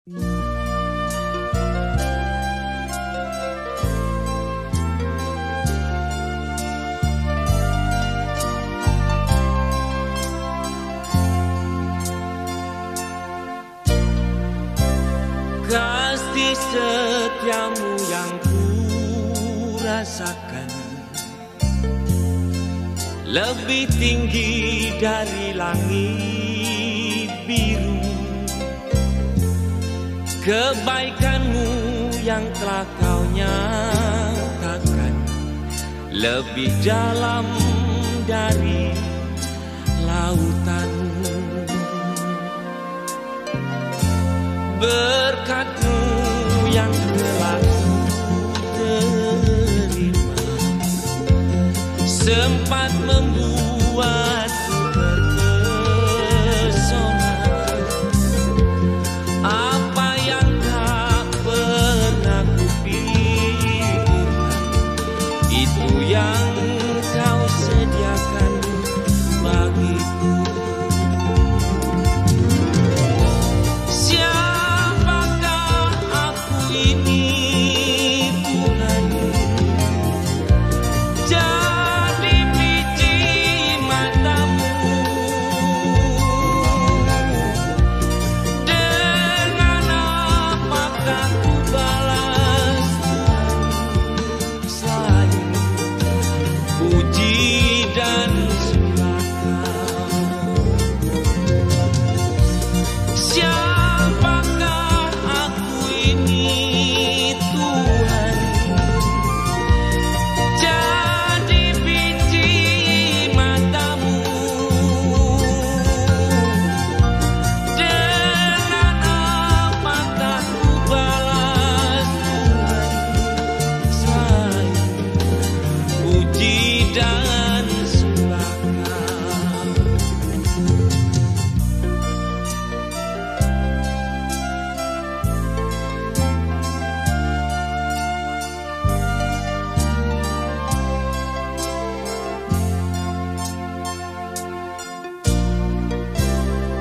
Kasih setiamu yang ku rasakan lebih tinggi dari langit biru. Kebaikanmu yang telah kau nyatakan lebih dalam dari lautan. Berkat-Mu yang telah ku terima sempat membuatku terpesona. Apa yang tak pernah kupikirkan, itu yang Kau sediakan bagiku.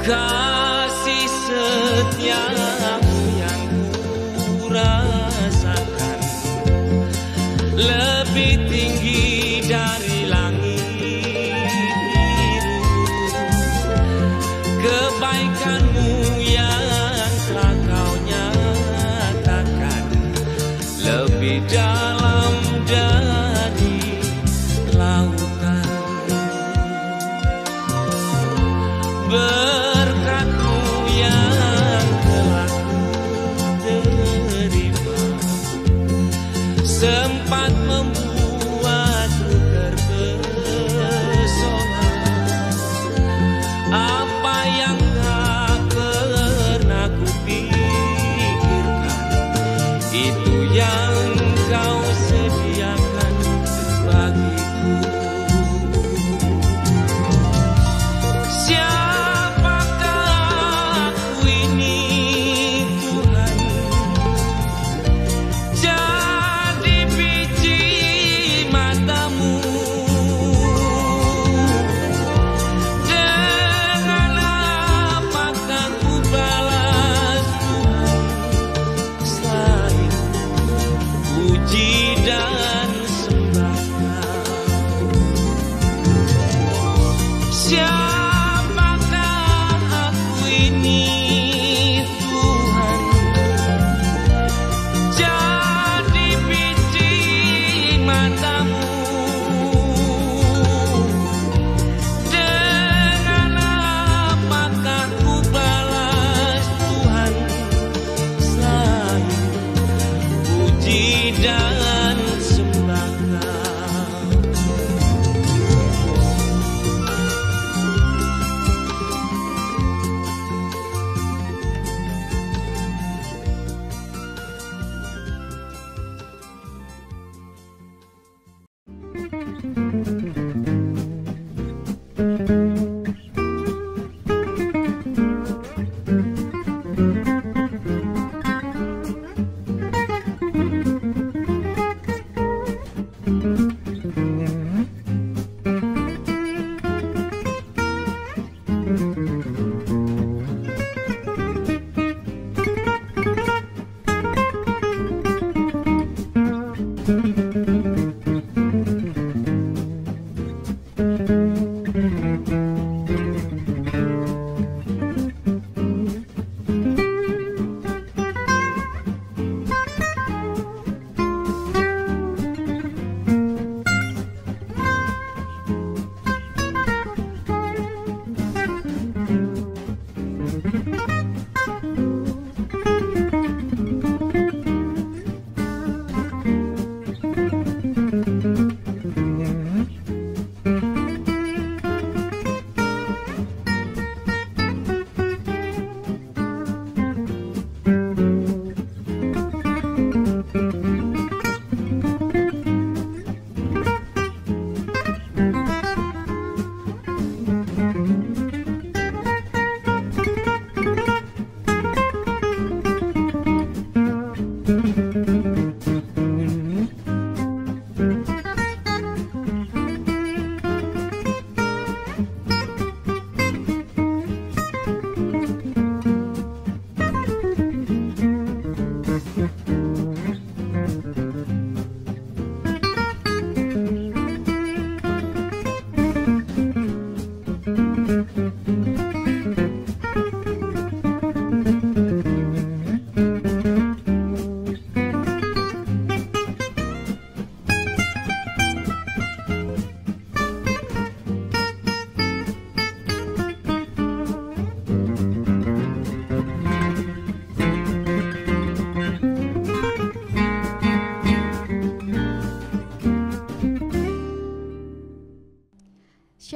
Kasih setiamu yang ku rasakan lebih tinggi dari langit biru. Kebaikan-Mu yang telah Kau nyatakan lebih dalam dari lautan. Berkat-Mu yang telah ku terima sempat membuatku terpesona. Apa yang tak pernah kupikirkan, itu yang Kau sediakan bagiku.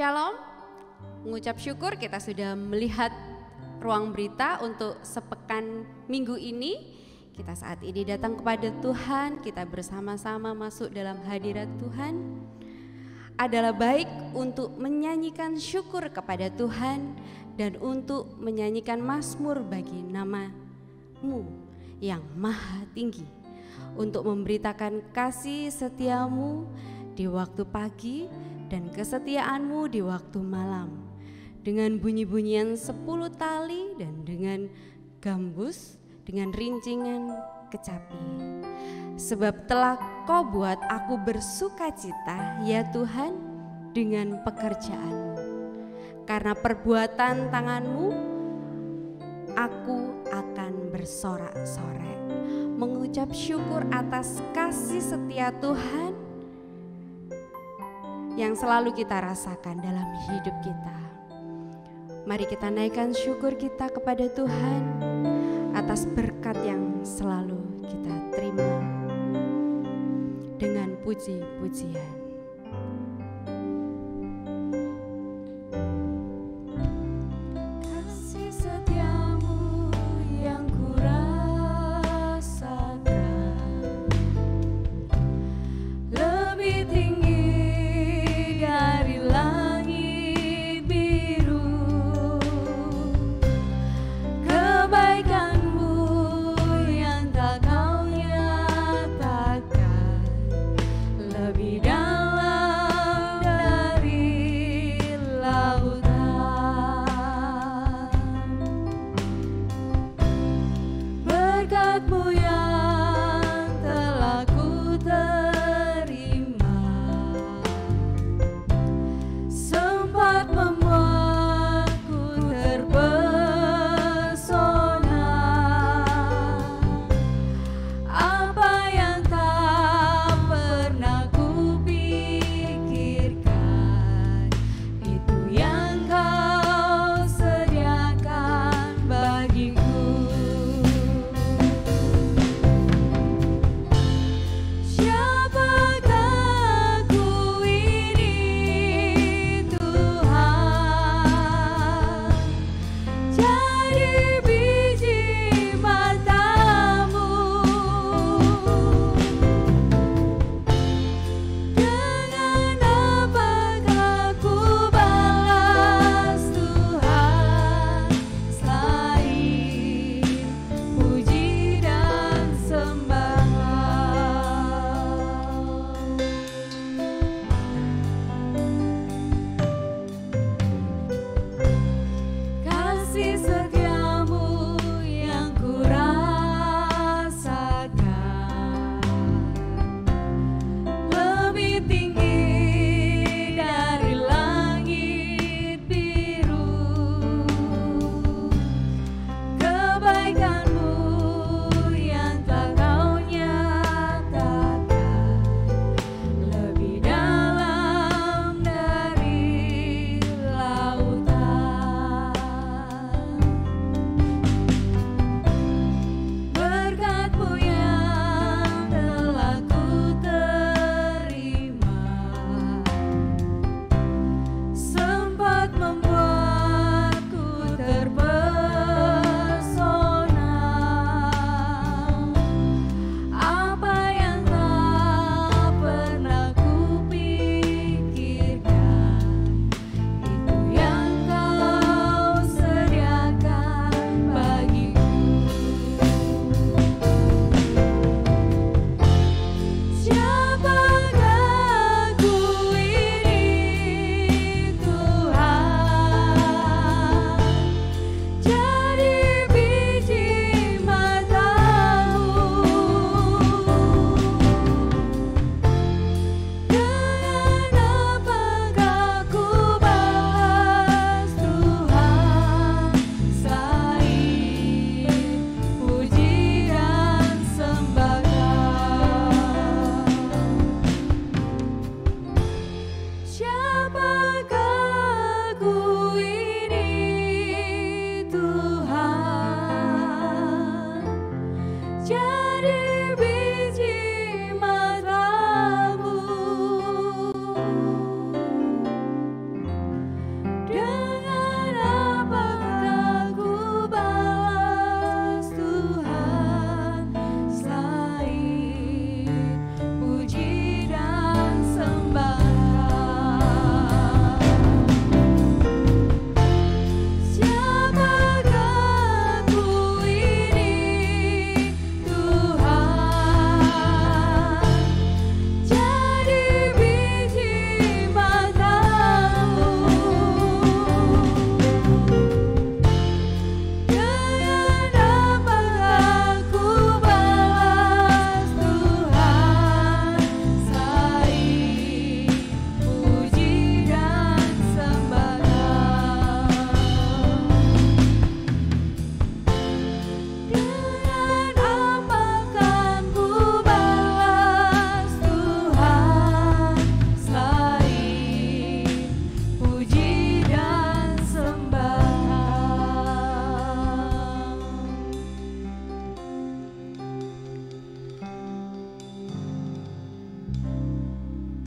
Shalom, mengucap syukur kita sudah melihat ruang berita untuk sepekan minggu ini. Kita saat ini datang kepada Tuhan, kita bersama-sama masuk dalam hadirat Tuhan. Adalah baik untuk menyanyikan syukur kepada Tuhan dan untuk menyanyikan mazmur bagi nama-Mu yang maha tinggi, untuk memberitakan kasih setiamu di waktu pagi dan kesetiaanmu di waktu malam, dengan bunyi-bunyian 10 tali dan dengan gambus, dengan rincingan kecapi. Sebab telah Kau buat aku bersukacita, ya Tuhan, dengan pekerjaanmu. Karena perbuatan tanganmu, aku akan bersorak-sorai, mengucap syukur atas kasih setia Tuhan yang selalu kita rasakan dalam hidup kita. Mari kita naikkan syukur kita kepada Tuhan atas berkat yang selalu kita terima dengan puji-pujian. Kasih setiamu yang kurasakan lebih tinggi dari langit biru, kebaikanmu yang tak kau nyatakan lebih dalam dari lautan. Berkat-Mu yang telah ku terima sempat membuatku terpesona. Apa yang tak pernah ku pikirkan, itu yang Kau sediakan bagiku.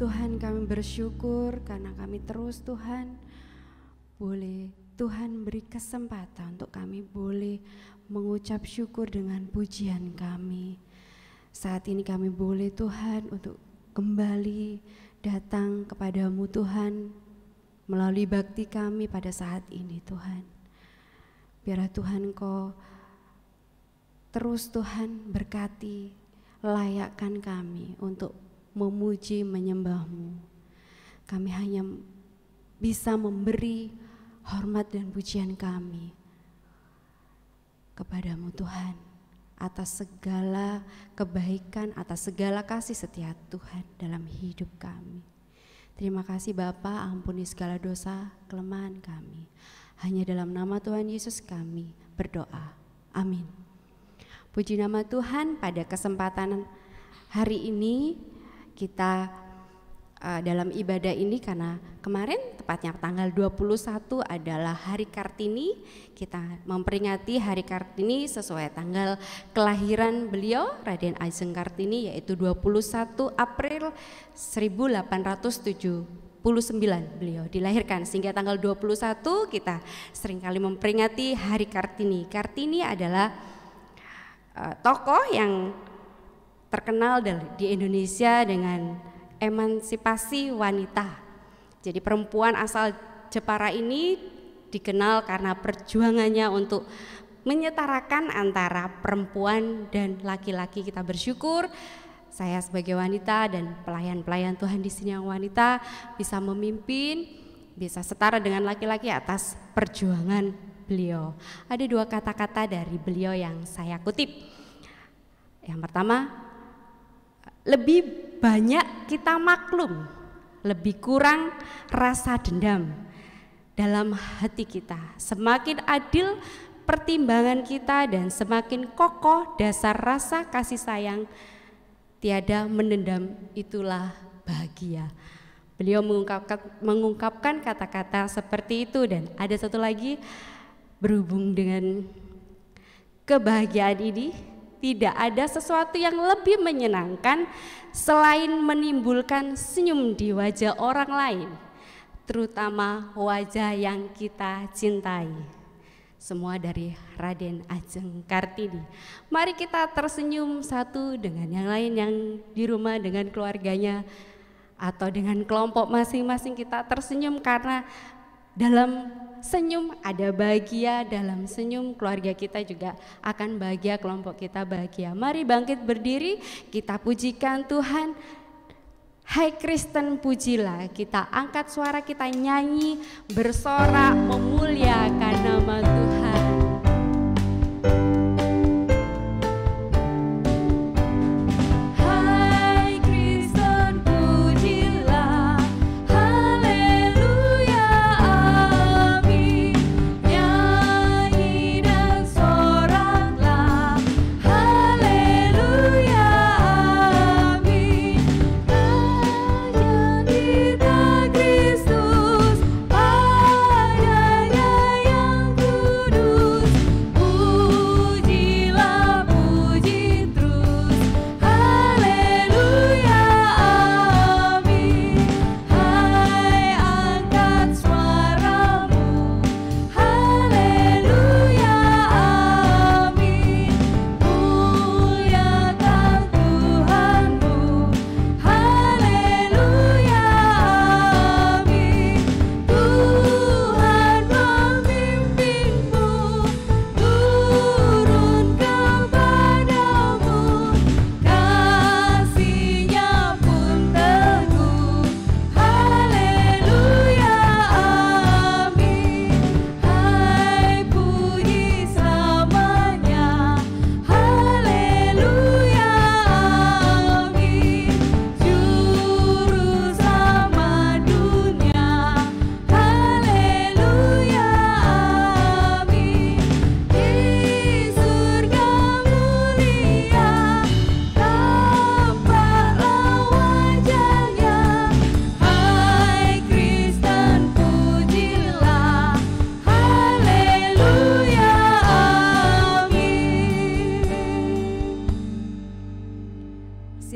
Tuhan, kami bersyukur karena kami terus Tuhan boleh Tuhan beri kesempatan untuk kami boleh mengucap syukur dengan pujian kami. Saat ini kami boleh Tuhan untuk kembali datang kepadamu Tuhan melalui bakti kami pada saat ini Tuhan. Biarlah Tuhan Kau terus Tuhan berkati, layakkan kami untuk memuji menyembah-Mu. Kami hanya bisa memberi hormat dan pujian kami kepadamu Tuhan atas segala kebaikan, atas segala kasih setia Tuhan dalam hidup kami. Terima kasih Bapa, ampuni segala dosa kelemahan kami. Hanya dalam nama Tuhan Yesus kami berdoa. Amin. Puji nama Tuhan, pada kesempatan hari ini kita dalam ibadah ini, karena kemarin tepatnya tanggal 21 adalah Hari Kartini, kita memperingati Hari Kartini sesuai tanggal kelahiran beliau Raden Ajeng Kartini, yaitu 21 April 1879 beliau dilahirkan, sehingga tanggal 21 kita seringkali memperingati Hari Kartini. Kartini adalah tokoh yang terkenal di Indonesia dengan emansipasi wanita. Jadi perempuan asal Jepara ini dikenal karena perjuangannya untuk menyetarakan antara perempuan dan laki-laki. Kita bersyukur saya sebagai wanita dan pelayan-pelayan Tuhan di sini yang wanita bisa memimpin, bisa setara dengan laki-laki atas perjuangan beliau. Ada dua kata-kata dari beliau yang saya kutip. Yang pertama, lebih banyak kita maklum, lebih kurang rasa dendam dalam hati kita. Semakin adil pertimbangan kita dan semakin kokoh dasar rasa kasih sayang, tiada menendam, itulah bahagia. Beliau mengungkapkan kata-kata seperti itu. Dan ada satu lagi berhubung dengan kebahagiaan ini, tidak ada sesuatu yang lebih menyenangkan selain menimbulkan senyum di wajah orang lain, terutama wajah yang kita cintai. Semua dari Raden Ajeng Kartini. Mari kita tersenyum satu dengan yang lain, yang di rumah dengan keluarganya atau dengan kelompok masing-masing kita tersenyum, karena dalam senyum ada bahagia, dalam senyum keluarga kita juga akan bahagia, kelompok kita bahagia. Mari bangkit berdiri, kita pujikan Tuhan. Hai Kristen pujilah, kita angkat suara, kita nyanyi, bersorak, memuliakan nama Tuhan. Kristus, ay, ay, ay, ay.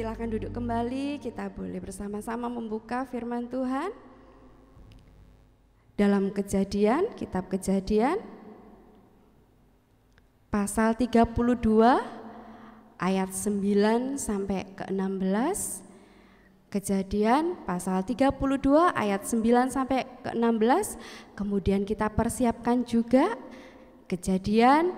silakan duduk kembali, kita boleh bersama-sama membuka firman Tuhan. Dalam Kejadian, kitab Kejadian, pasal 32 ayat 9 sampai ke 16. Kejadian pasal 32 ayat 9 sampai ke 16. Kemudian kita persiapkan juga Kejadian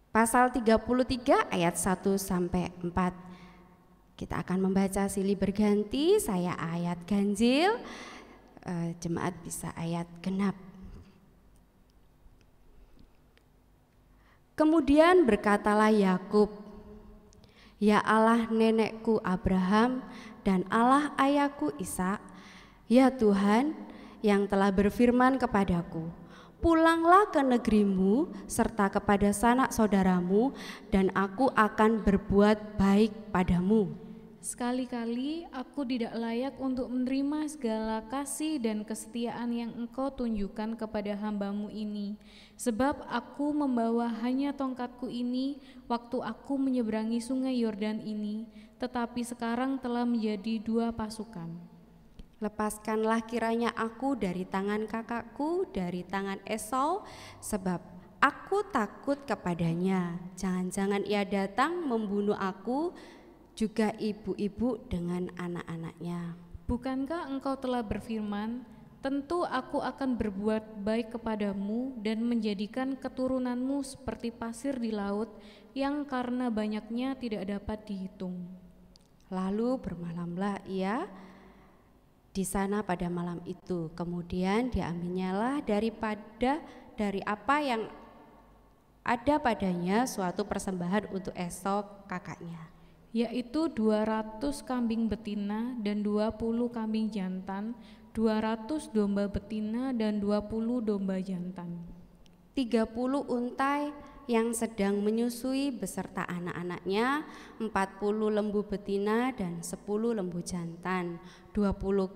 pasal 33 ayat 1 sampai 4. Kita akan membaca silih berganti, saya ayat ganjil, jemaat bisa ayat genap. Kemudian berkatalah Yakub, "Ya Allah nenekku Abraham dan Allah ayahku Ishak, ya Tuhan yang telah berfirman kepadaku, pulanglah ke negerimu serta kepada sanak saudaramu, dan aku akan berbuat baik padamu." Sekali-kali aku tidak layak untuk menerima segala kasih dan kesetiaan yang Engkau tunjukkan kepada hamba-Mu ini, sebab aku membawa hanya tongkatku ini waktu aku menyeberangi sungai Yordan ini, tetapi sekarang telah menjadi 2 pasukan. Lepaskanlah kiranya aku dari tangan kakakku, dari tangan Esau, sebab aku takut kepadanya. Jangan-jangan ia datang membunuh aku, juga ibu-ibu dengan anak-anaknya. Bukankah Engkau telah berfirman, tentu aku akan berbuat baik kepadamu dan menjadikan keturunanmu seperti pasir di laut yang karena banyaknya tidak dapat dihitung. Lalu bermalamlah ia di sana pada malam itu. Kemudian diambilnyalah dari apa yang ada padanya suatu persembahan untuk Esau kakaknya, yaitu 200 kambing betina dan 20 kambing jantan, 200 domba betina dan 20 domba jantan, 30 untai yang sedang menyusui beserta anak-anaknya, 40 lembu betina dan 10 lembu jantan, 20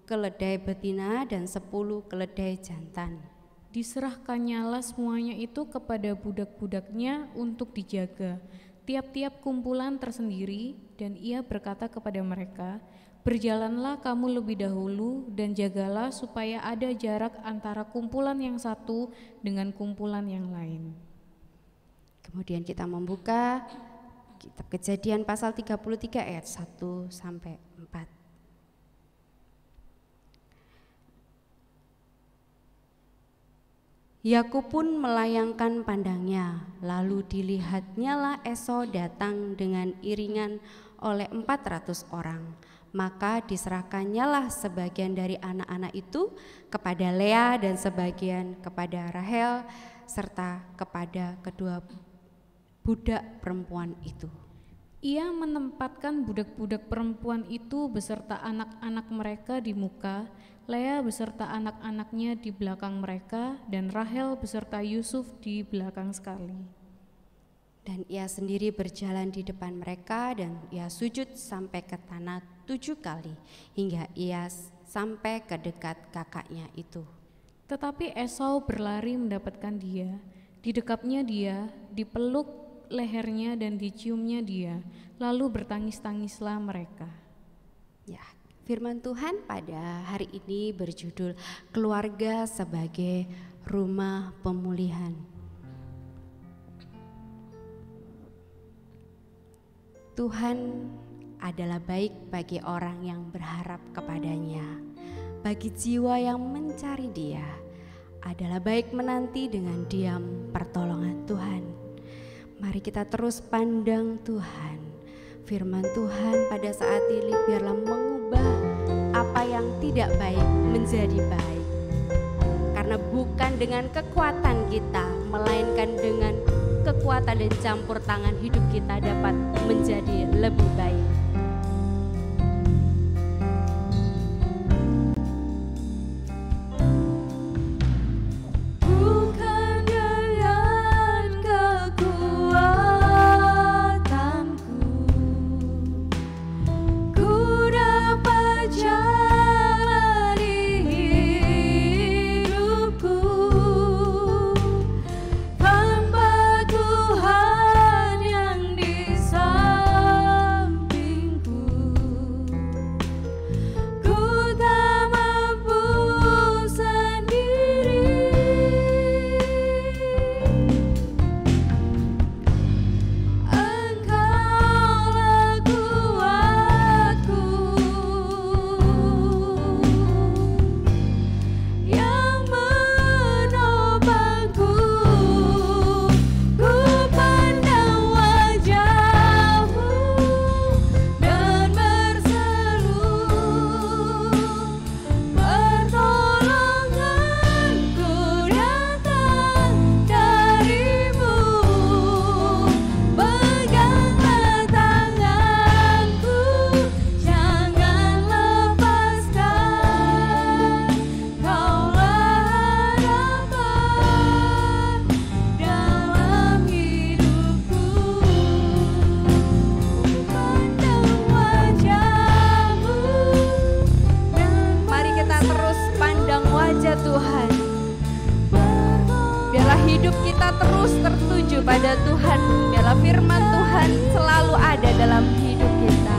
keledai betina dan 10 keledai jantan. Diserahkannyalah semuanya itu kepada budak-budaknya untuk dijaga, tiap-tiap kumpulan tersendiri, dan ia berkata kepada mereka, berjalanlah kamu lebih dahulu dan jagalah supaya ada jarak antara kumpulan yang satu dengan kumpulan yang lain. Kemudian kita membuka kitab Kejadian pasal 33 ayat 1 sampai 4. Yakub pun melayangkan pandangnya, lalu dilihatnyalah Esau datang dengan iringan oleh 400 orang. Maka diserahkannyalah sebagian dari anak-anak itu kepada Lea dan sebagian kepada Rahel serta kepada kedua budak perempuan itu. Ia menempatkan budak-budak perempuan itu beserta anak-anak mereka di muka, Lea beserta anak-anaknya di belakang mereka, dan Rahel beserta Yusuf di belakang sekali. Dan ia sendiri berjalan di depan mereka, dan ia sujud sampai ke tanah 7 kali, hingga ia sampai ke dekat kakaknya itu. Tetapi Esau berlari mendapatkan dia, didekapnya dia, dipeluk lehernya dan diciumnya dia, lalu bertangis-tangislah mereka. Ya, firman Tuhan pada hari ini berjudul Keluarga sebagai Rumah Pemulihan. Tuhan adalah baik bagi orang yang berharap kepadanya, bagi jiwa yang mencari Dia, adalah baik menanti dengan diam pertolongan Tuhan. Mari kita terus pandang Tuhan. Firman Tuhan pada saat ini biarlah mengubah apa yang tidak baik menjadi baik. Karena bukan dengan kekuatan kita, melainkan dengan kekuatan dan campur tangan hidup kita dapat menjadi lebih baik. Hamba Tuhan yang disayang. kepada Tuhan, biarlah firman Tuhan selalu ada dalam hidup kita.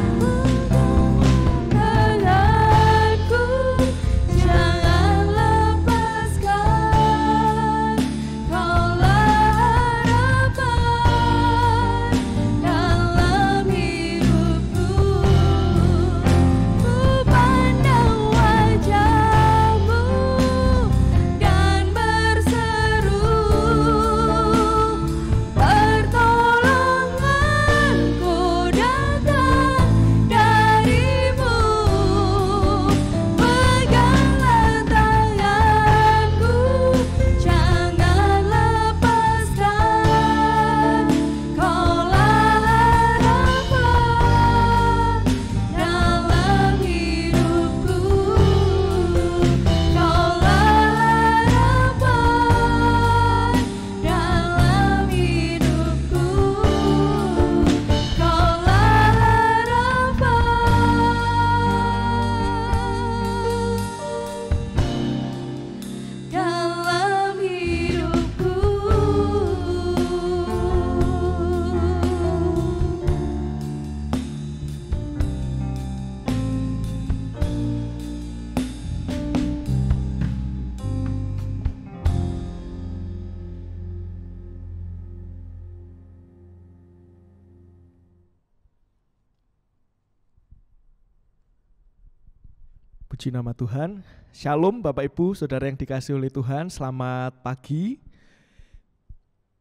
Puji nama Tuhan. Shalom Bapak Ibu, Saudara yang dikasihi oleh Tuhan. Selamat pagi.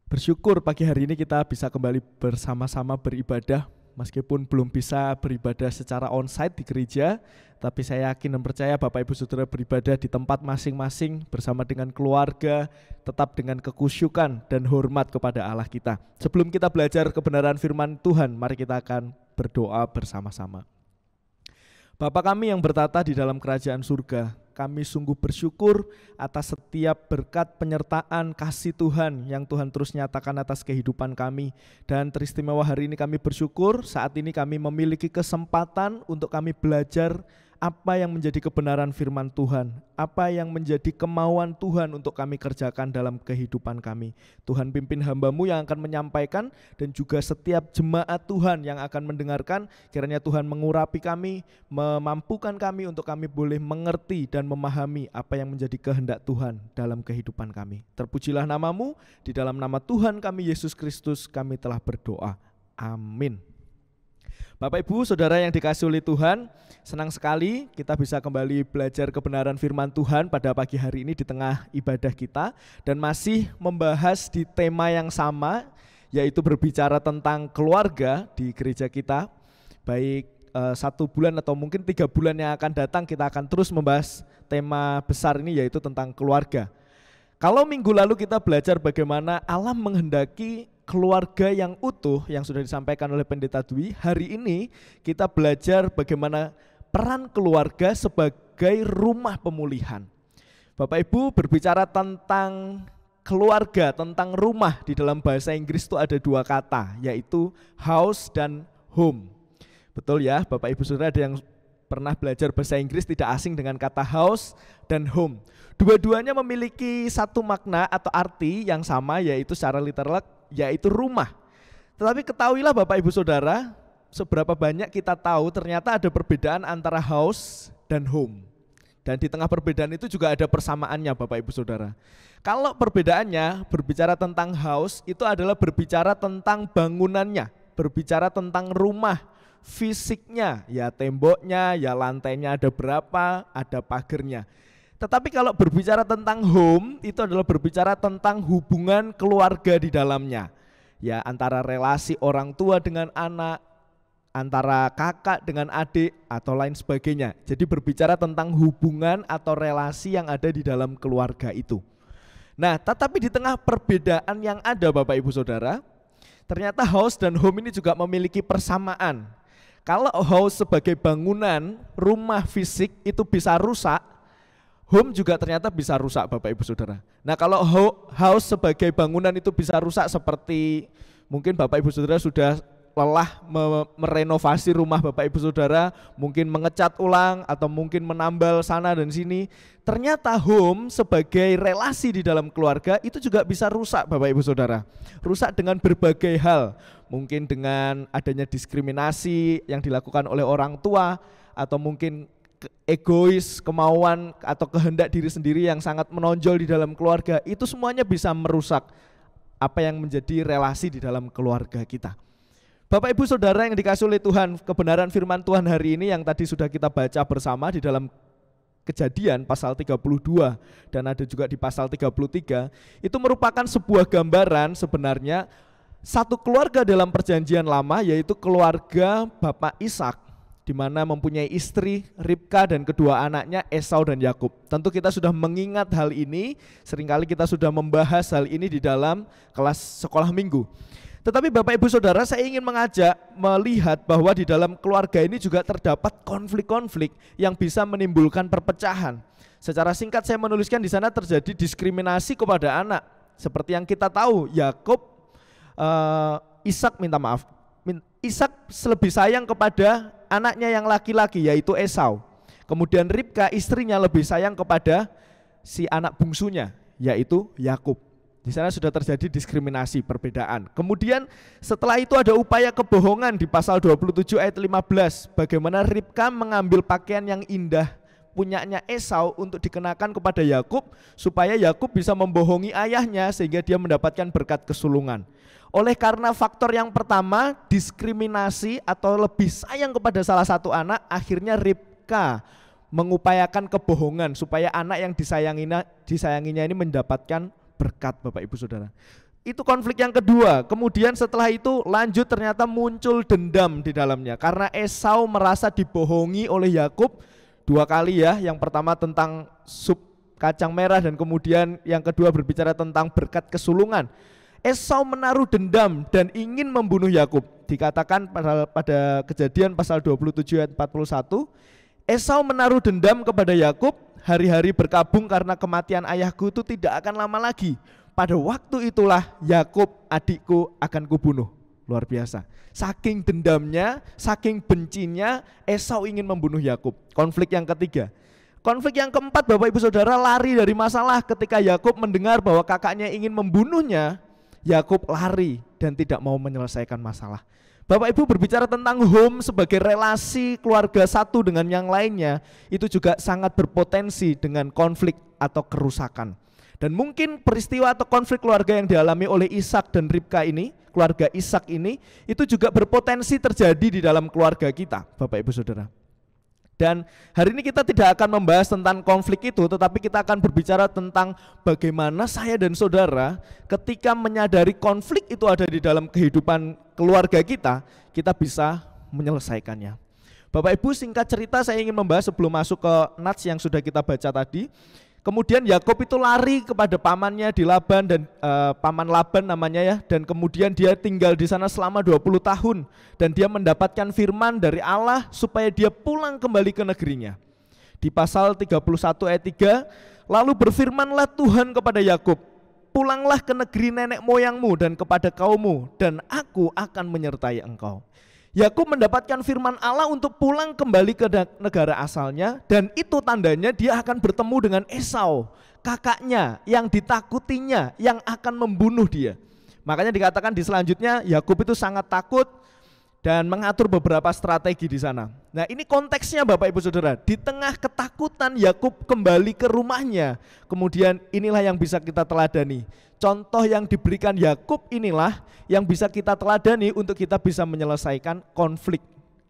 Bersyukur pagi hari ini kita bisa kembali bersama-sama beribadah. Meskipun belum bisa beribadah secara onsite di gereja, tapi saya yakin dan percaya Bapak Ibu Saudara beribadah di tempat masing-masing bersama dengan keluarga, tetap dengan kekusyukan dan hormat kepada Allah kita. Sebelum kita belajar kebenaran firman Tuhan, mari kita akan berdoa bersama-sama. Bapa kami yang bertata di dalam kerajaan surga, kami sungguh bersyukur atas setiap berkat penyertaan kasih Tuhan yang Tuhan terus nyatakan atas kehidupan kami. Dan teristimewa hari ini kami bersyukur saat ini kami memiliki kesempatan untuk kami belajar apa yang menjadi kebenaran firman Tuhan, apa yang menjadi kemauan Tuhan untuk kami kerjakan dalam kehidupan kami. Tuhan pimpin hamba-Mu yang akan menyampaikan dan juga setiap jemaat Tuhan yang akan mendengarkan, kiranya Tuhan mengurapi kami, memampukan kami untuk kami boleh mengerti dan memahami apa yang menjadi kehendak Tuhan dalam kehidupan kami. Terpujilah nama-Mu, di dalam nama Tuhan kami Yesus Kristus kami telah berdoa. Amin. Bapak Ibu Saudara yang dikasihi oleh Tuhan, senang sekali kita bisa kembali belajar kebenaran firman Tuhan pada pagi hari ini di tengah ibadah kita, dan masih membahas di tema yang sama, yaitu berbicara tentang keluarga di gereja kita. Baik 1 bulan atau mungkin 3 bulan yang akan datang kita akan terus membahas tema besar ini, yaitu tentang keluarga. Kalau minggu lalu kita belajar bagaimana Allah menghendaki keluarga yang utuh yang sudah disampaikan oleh Pendeta Dwi, hari ini kita belajar bagaimana peran keluarga sebagai rumah pemulihan. Bapak Ibu, berbicara tentang keluarga, tentang rumah, di dalam bahasa Inggris itu ada 2 kata, yaitu house dan home. Betul ya, Bapak Ibu Saudara, ada yang pernah belajar bahasa Inggris tidak asing dengan kata house dan home. Dua-duanya memiliki satu makna atau arti yang sama, yaitu secara literal, yaitu rumah. Tetapi ketahuilah Bapak Ibu Saudara, seberapa banyak kita tahu ternyata ada perbedaan antara house dan home. Dan di tengah perbedaan itu juga ada persamaannya Bapak Ibu Saudara. Kalau perbedaannya berbicara tentang house, itu adalah berbicara tentang bangunannya, berbicara tentang rumah, fisiknya, ya temboknya, ya lantainya ada berapa, ada pagernya. Tetapi kalau berbicara tentang home, itu adalah berbicara tentang hubungan keluarga di dalamnya. Ya, antara relasi orang tua dengan anak, antara kakak dengan adik, atau lain sebagainya. Jadi berbicara tentang hubungan atau relasi yang ada di dalam keluarga itu. Nah, tetapi di tengah perbedaan yang ada Bapak Ibu Saudara, ternyata house dan home ini juga memiliki persamaan. Kalau house sebagai bangunan, rumah fisik itu bisa rusak, home juga ternyata bisa rusak Bapak Ibu Saudara. Nah, kalau house sebagai bangunan itu bisa rusak seperti mungkin Bapak Ibu Saudara sudah lelah merenovasi rumah Bapak Ibu Saudara, mungkin mengecat ulang atau mungkin menambal sana dan sini. Ternyata home sebagai relasi di dalam keluarga itu juga bisa rusak Bapak Ibu Saudara. Rusak dengan berbagai hal, mungkin dengan adanya diskriminasi yang dilakukan oleh orang tua, atau mungkin egois, kemauan atau kehendak diri sendiri yang sangat menonjol di dalam keluarga. Itu semuanya bisa merusak apa yang menjadi relasi di dalam keluarga kita. Bapak Ibu Saudara yang dikasihi oleh Tuhan, kebenaran firman Tuhan hari ini yang tadi sudah kita baca bersama di dalam Kejadian pasal 32 dan ada juga di pasal 33, itu merupakan sebuah gambaran sebenarnya satu keluarga dalam perjanjian lama, yaitu keluarga Bapak Ishak, di mana mempunyai istri Ribka dan kedua anaknya Esau dan Yakub. Tentu kita sudah mengingat hal ini, seringkali kita sudah membahas hal ini di dalam kelas sekolah minggu. Tetapi Bapak Ibu Saudara, saya ingin mengajak melihat bahwa di dalam keluarga ini juga terdapat konflik-konflik yang bisa menimbulkan perpecahan. Secara singkat saya menuliskan di sana terjadi diskriminasi kepada anak. Seperti yang kita tahu, Ishak lebih sayang kepada anaknya yang laki-laki, yaitu Esau. Kemudian Ribka istrinya lebih sayang kepada si anak bungsunya, yaitu Yakub. Di sana sudah terjadi diskriminasi, perbedaan. Kemudian setelah itu ada upaya kebohongan di pasal 27 ayat 15. Bagaimana Ribka mengambil pakaian yang indah punyanya Esau untuk dikenakan kepada Yakub, supaya Yakub bisa membohongi ayahnya sehingga dia mendapatkan berkat kesulungan. Oleh karena faktor yang pertama, diskriminasi atau lebih sayang kepada salah satu anak, akhirnya Ribka mengupayakan kebohongan supaya anak yang disayanginya ini mendapatkan berkat Bapak Ibu Saudara. Itu konflik yang kedua. Kemudian setelah itu lanjut, ternyata muncul dendam di dalamnya karena Esau merasa dibohongi oleh Yakub dua kali ya. Yang pertama tentang sup kacang merah dan kemudian yang kedua berbicara tentang berkat kesulungan. Esau menaruh dendam dan ingin membunuh Yakub. Dikatakan pada Kejadian pasal 27 ayat 41, Esau menaruh dendam kepada Yakub, hari-hari berkabung karena kematian ayahku itu tidak akan lama lagi. Pada waktu itulah Yakub adikku akan kubunuh. Luar biasa. Saking dendamnya, saking bencinya, Esau ingin membunuh Yakub. Konflik yang ketiga. Konflik yang keempat, Bapak Ibu Saudara, lari dari masalah. Ketika Yakub mendengar bahwa kakaknya ingin membunuhnya, Yakub lari dan tidak mau menyelesaikan masalah. Bapak Ibu berbicara tentang home sebagai relasi keluarga satu dengan yang lainnya, itu juga sangat berpotensi dengan konflik atau kerusakan. Dan mungkin peristiwa atau konflik keluarga yang dialami oleh Ishak dan Ribka ini, keluarga Ishak ini, itu juga berpotensi terjadi di dalam keluarga kita, Bapak Ibu Saudara. Dan hari ini kita tidak akan membahas tentang konflik itu, tetapi kita akan berbicara tentang bagaimana saya dan saudara ketika menyadari konflik itu ada di dalam kehidupan keluarga kita bisa menyelesaikannya. Bapak Ibu, singkat cerita saya ingin membahas sebelum masuk ke nats yang sudah kita baca tadi. Kemudian Yakub itu lari kepada pamannya di Laban, dan paman Laban namanya ya, dan kemudian dia tinggal di sana selama 20 tahun dan dia mendapatkan firman dari Allah supaya dia pulang kembali ke negerinya. Di pasal 31 ayat 3, lalu berfirmanlah Tuhan kepada Yakub, pulanglah ke negeri nenek moyangmu dan kepada kaummu, dan aku akan menyertai engkau. Yakub mendapatkan firman Allah untuk pulang kembali ke negara asalnya, dan itu tandanya dia akan bertemu dengan Esau, kakaknya yang ditakutinya, yang akan membunuh dia. Makanya dikatakan di selanjutnya Yakub itu sangat takut dan mengatur beberapa strategi di sana. Nah, ini konteksnya Bapak Ibu Saudara. Di tengah ketakutan Yakub kembali ke rumahnya. Kemudian inilah yang bisa kita teladani. Contoh yang diberikan Yakub inilah yang bisa kita teladani untuk kita bisa menyelesaikan konflik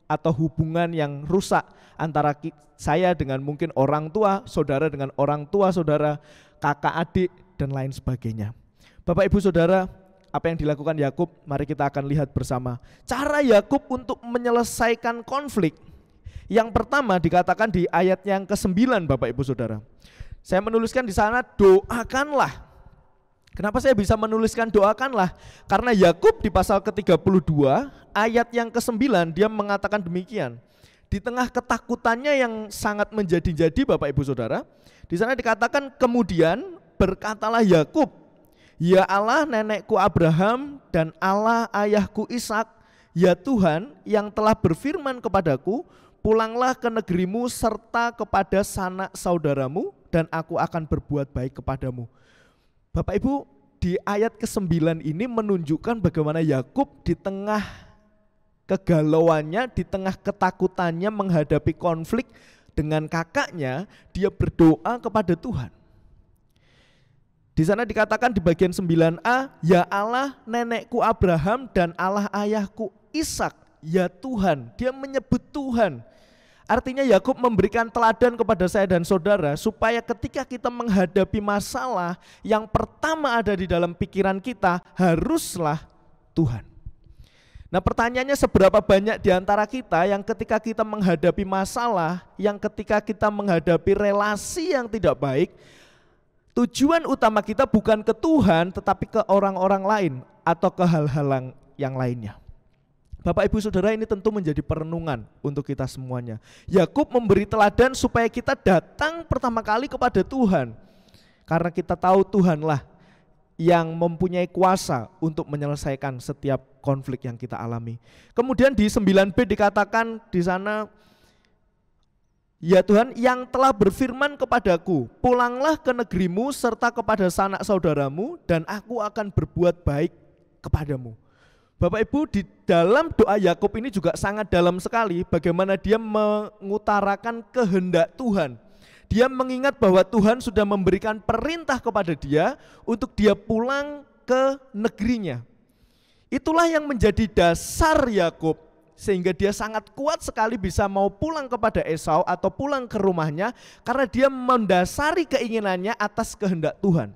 atau hubungan yang rusak antara saya dengan mungkin orang tua, saudara dengan orang tua saudara, kakak adik dan lain sebagainya. Bapak Ibu Saudara, apa yang dilakukan Yakub? Mari kita akan lihat bersama. Cara Yakub untuk menyelesaikan konflik. Yang pertama dikatakan di ayat yang ke-9 Bapak Ibu Saudara. Saya menuliskan di sana doakanlah. Kenapa saya bisa menuliskan doakanlah? Karena Yakub di pasal ke-32 ayat yang ke-9 dia mengatakan demikian. Di tengah ketakutannya yang sangat menjadi-jadi Bapak Ibu Saudara, di sana dikatakan kemudian berkatalah Yakub, ya Allah nenekku Abraham dan Allah ayahku Ishak, ya Tuhan yang telah berfirman kepadaku, pulanglah ke negerimu serta kepada sanak saudaramu dan aku akan berbuat baik kepadamu. Bapak Ibu, di ayat ke-9 ini menunjukkan bagaimana Yakub di tengah kegalauannya, di tengah ketakutannya menghadapi konflik dengan kakaknya, dia berdoa kepada Tuhan. Di sana dikatakan di bagian 9a, ya Allah nenekku Abraham dan Allah ayahku Ishak, ya Tuhan. Dia menyebut Tuhan. Artinya Yakub memberikan teladan kepada saya dan saudara supaya ketika kita menghadapi masalah, yang pertama ada di dalam pikiran kita haruslah Tuhan. Nah, pertanyaannya seberapa banyak di antara kita yang ketika kita menghadapi masalah, yang ketika kita menghadapi relasi yang tidak baik, tujuan utama kita bukan ke Tuhan tetapi ke orang-orang lain atau ke hal-hal yang lainnya. Bapak Ibu Saudara, ini tentu menjadi perenungan untuk kita semuanya. Yakub memberi teladan supaya kita datang pertama kali kepada Tuhan. Karena kita tahu Tuhanlah yang mempunyai kuasa untuk menyelesaikan setiap konflik yang kita alami. Kemudian di 9b dikatakan di sana, ya Tuhan yang telah berfirman kepadaku, pulanglah ke negerimu serta kepada sanak saudaramu dan aku akan berbuat baik kepadamu. Bapak Ibu, di dalam doa Yakub ini juga sangat dalam sekali bagaimana dia mengutarakan kehendak Tuhan. Dia mengingat bahwa Tuhan sudah memberikan perintah kepada dia untuk dia pulang ke negerinya. Itulah yang menjadi dasar Yakub sehingga dia sangat kuat sekali bisa mau pulang kepada Esau atau pulang ke rumahnya karena dia mendasari keinginannya atas kehendak Tuhan.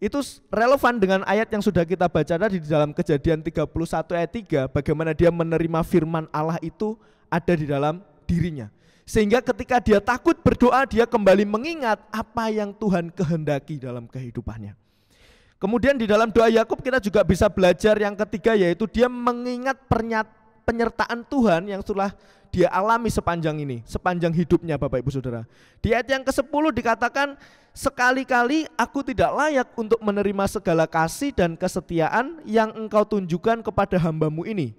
Itu relevan dengan ayat yang sudah kita baca tadi di dalam Kejadian 31 ayat 3, bagaimana dia menerima firman Allah itu ada di dalam dirinya. Sehingga ketika dia takut berdoa, dia kembali mengingat apa yang Tuhan kehendaki dalam kehidupannya. Kemudian di dalam doa Yakub kita juga bisa belajar yang ketiga, yaitu dia mengingat penyertaan Tuhan yang telah dia alami sepanjang hidupnya Bapak Ibu Saudara. Di ayat yang ke-10 dikatakan, sekali-kali aku tidak layak untuk menerima segala kasih dan kesetiaan yang engkau tunjukkan kepada hambamu ini.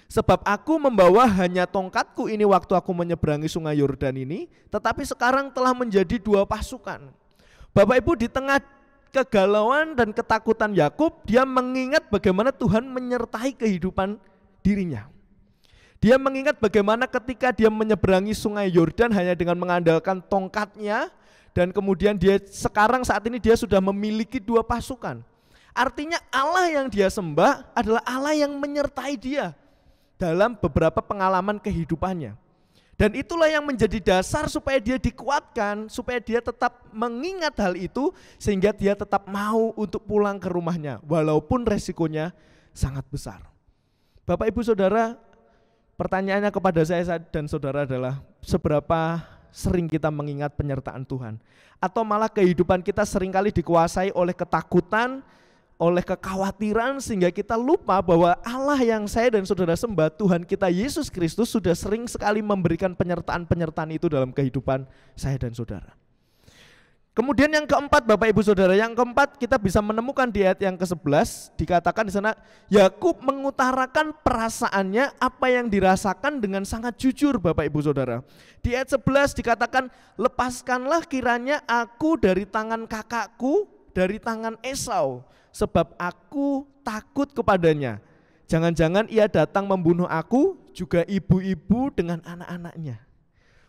Sebab aku membawa hanya tongkatku ini waktu aku menyeberangi sungai Yordan ini, tetapi sekarang telah menjadi 2 pasukan. Bapak Ibu, di tengah kegalauan dan ketakutan Yakub, dia mengingat bagaimana Tuhan menyertai kehidupan dirinya. Dia mengingat bagaimana ketika dia menyeberangi sungai Yordan hanya dengan mengandalkan tongkatnya, dan kemudian dia sekarang saat ini dia sudah memiliki 2 pasukan. Artinya Allah yang dia sembah adalah Allah yang menyertai dia dalam beberapa pengalaman kehidupannya. Dan itulah yang menjadi dasar supaya dia dikuatkan, supaya dia tetap mengingat hal itu, sehingga dia tetap mau untuk pulang ke rumahnya, walaupun resikonya sangat besar. Bapak Ibu Saudara, pertanyaannya kepada saya dan saudara adalah, seberapa sering kita mengingat penyertaan Tuhan? Atau malah kehidupan kita seringkali dikuasai oleh ketakutan, oleh kekhawatiran, sehingga kita lupa bahwa Allah yang saya dan saudara sembah, Tuhan kita Yesus Kristus, sudah sering sekali memberikan penyertaan-penyertaan itu dalam kehidupan saya dan saudara. Kemudian yang keempat Bapak Ibu Saudara, yang keempat kita bisa menemukan di ayat yang ke-11 dikatakan di sana, Yakub mengutarakan perasaannya, apa yang dirasakan dengan sangat jujur Bapak Ibu Saudara. Di ayat 11 dikatakan, lepaskanlah kiranya aku dari tangan kakakku, dari tangan Esau, sebab aku takut kepadanya. Jangan-jangan ia datang membunuh aku, juga ibu-ibu dengan anak-anaknya.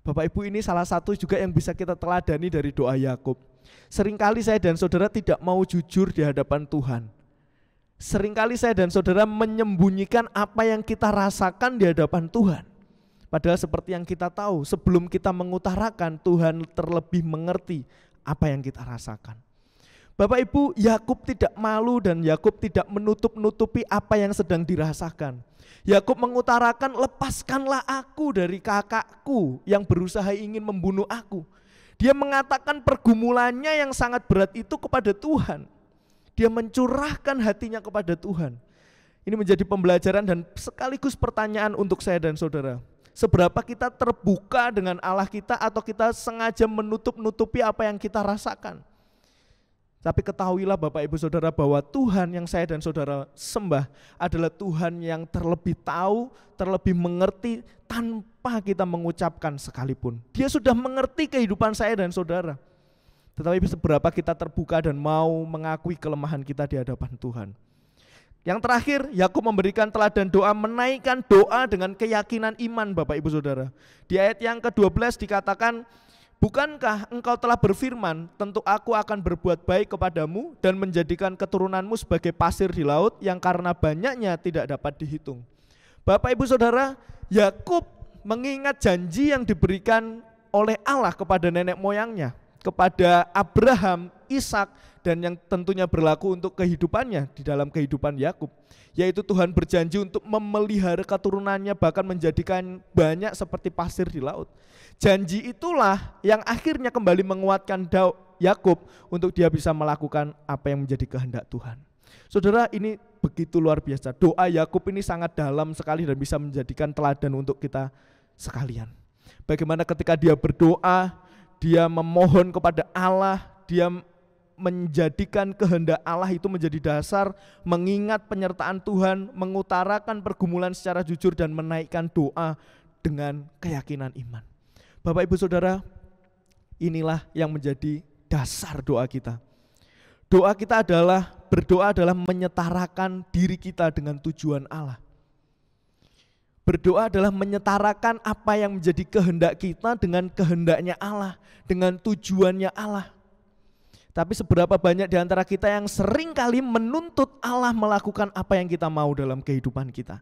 Bapak Ibu, ini salah satu juga yang bisa kita teladani dari doa Yakub. Seringkali saya dan saudara tidak mau jujur di hadapan Tuhan. Seringkali saya dan saudara menyembunyikan apa yang kita rasakan di hadapan Tuhan. Padahal seperti yang kita tahu, sebelum kita mengutarakan, Tuhan terlebih mengerti apa yang kita rasakan. Bapak Ibu, Yakub tidak malu dan Yakub tidak menutup-nutupi apa yang sedang dirasakan. Yakub mengutarakan, lepaskanlah aku dari kakakku yang berusaha ingin membunuh aku. Dia mengatakan pergumulannya yang sangat berat itu kepada Tuhan. Dia mencurahkan hatinya kepada Tuhan. Ini menjadi pembelajaran dan sekaligus pertanyaan untuk saya dan saudara. Seberapa kita terbuka dengan Allah kita atau kita sengaja menutup-nutupi apa yang kita rasakan. Tapi ketahuilah Bapak Ibu Saudara bahwa Tuhan yang saya dan saudara sembah adalah Tuhan yang terlebih tahu, terlebih mengerti tanpa kita mengucapkan sekalipun. Dia sudah mengerti kehidupan saya dan saudara. Tetapi seberapa kita terbuka dan mau mengakui kelemahan kita di hadapan Tuhan. Yang terakhir, Yakub memberikan teladan doa, menaikkan doa dengan keyakinan iman Bapak Ibu Saudara. Di ayat yang ke-12 dikatakan, bukankah engkau telah berfirman, tentu aku akan berbuat baik kepadamu dan menjadikan keturunanmu sebagai pasir di laut yang karena banyaknya tidak dapat dihitung. Bapak Ibu Saudara, Yakub mengingat janji yang diberikan oleh Allah kepada nenek moyangnya, kepada Abraham, Ishak, dan yang tentunya berlaku untuk kehidupannya di dalam kehidupan Yakub, yaitu Tuhan berjanji untuk memelihara keturunannya, bahkan menjadikan banyak seperti pasir di laut. Janji itulah yang akhirnya kembali menguatkan Yakub untuk dia bisa melakukan apa yang menjadi kehendak Tuhan. Saudara, ini begitu luar biasa. Doa Yakub ini sangat dalam sekali dan bisa menjadikan teladan untuk kita sekalian. Bagaimana ketika dia berdoa, dia memohon kepada Allah, dia menjadikan kehendak Allah itu menjadi dasar, mengingat penyertaan Tuhan, mengutarakan pergumulan secara jujur dan menaikkan doa dengan keyakinan iman. Bapak Ibu Saudara, inilah yang menjadi dasar doa kita. Doa kita adalah, berdoa adalah menyetarakan diri kita dengan tujuan Allah. Berdoa adalah menyetarakan apa yang menjadi kehendak kita dengan kehendaknya Allah, dengan tujuannya Allah. Tapi seberapa banyak di antara kita yang sering kali menuntut Allah melakukan apa yang kita mau dalam kehidupan kita.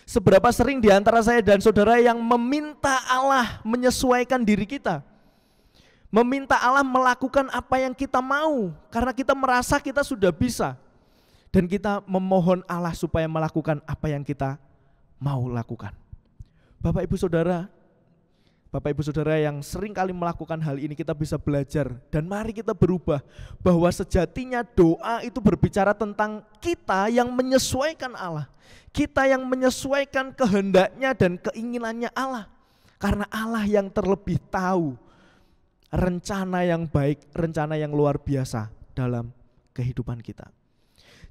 Seberapa sering di antara saya dan saudara yang meminta Allah menyesuaikan diri kita. Meminta Allah melakukan apa yang kita mau, karena kita merasa kita sudah bisa. Dan kita memohon Allah supaya melakukan apa yang kita mau lakukan. Bapak Ibu Saudara yang sering kali melakukan hal ini, kita bisa belajar dan mari kita berubah, bahwa sejatinya doa itu berbicara tentang kita yang menyesuaikan Allah, kita yang menyesuaikan kehendaknya dan keinginannya Allah, karena Allah yang terlebih tahu rencana yang baik, rencana yang luar biasa dalam kehidupan kita.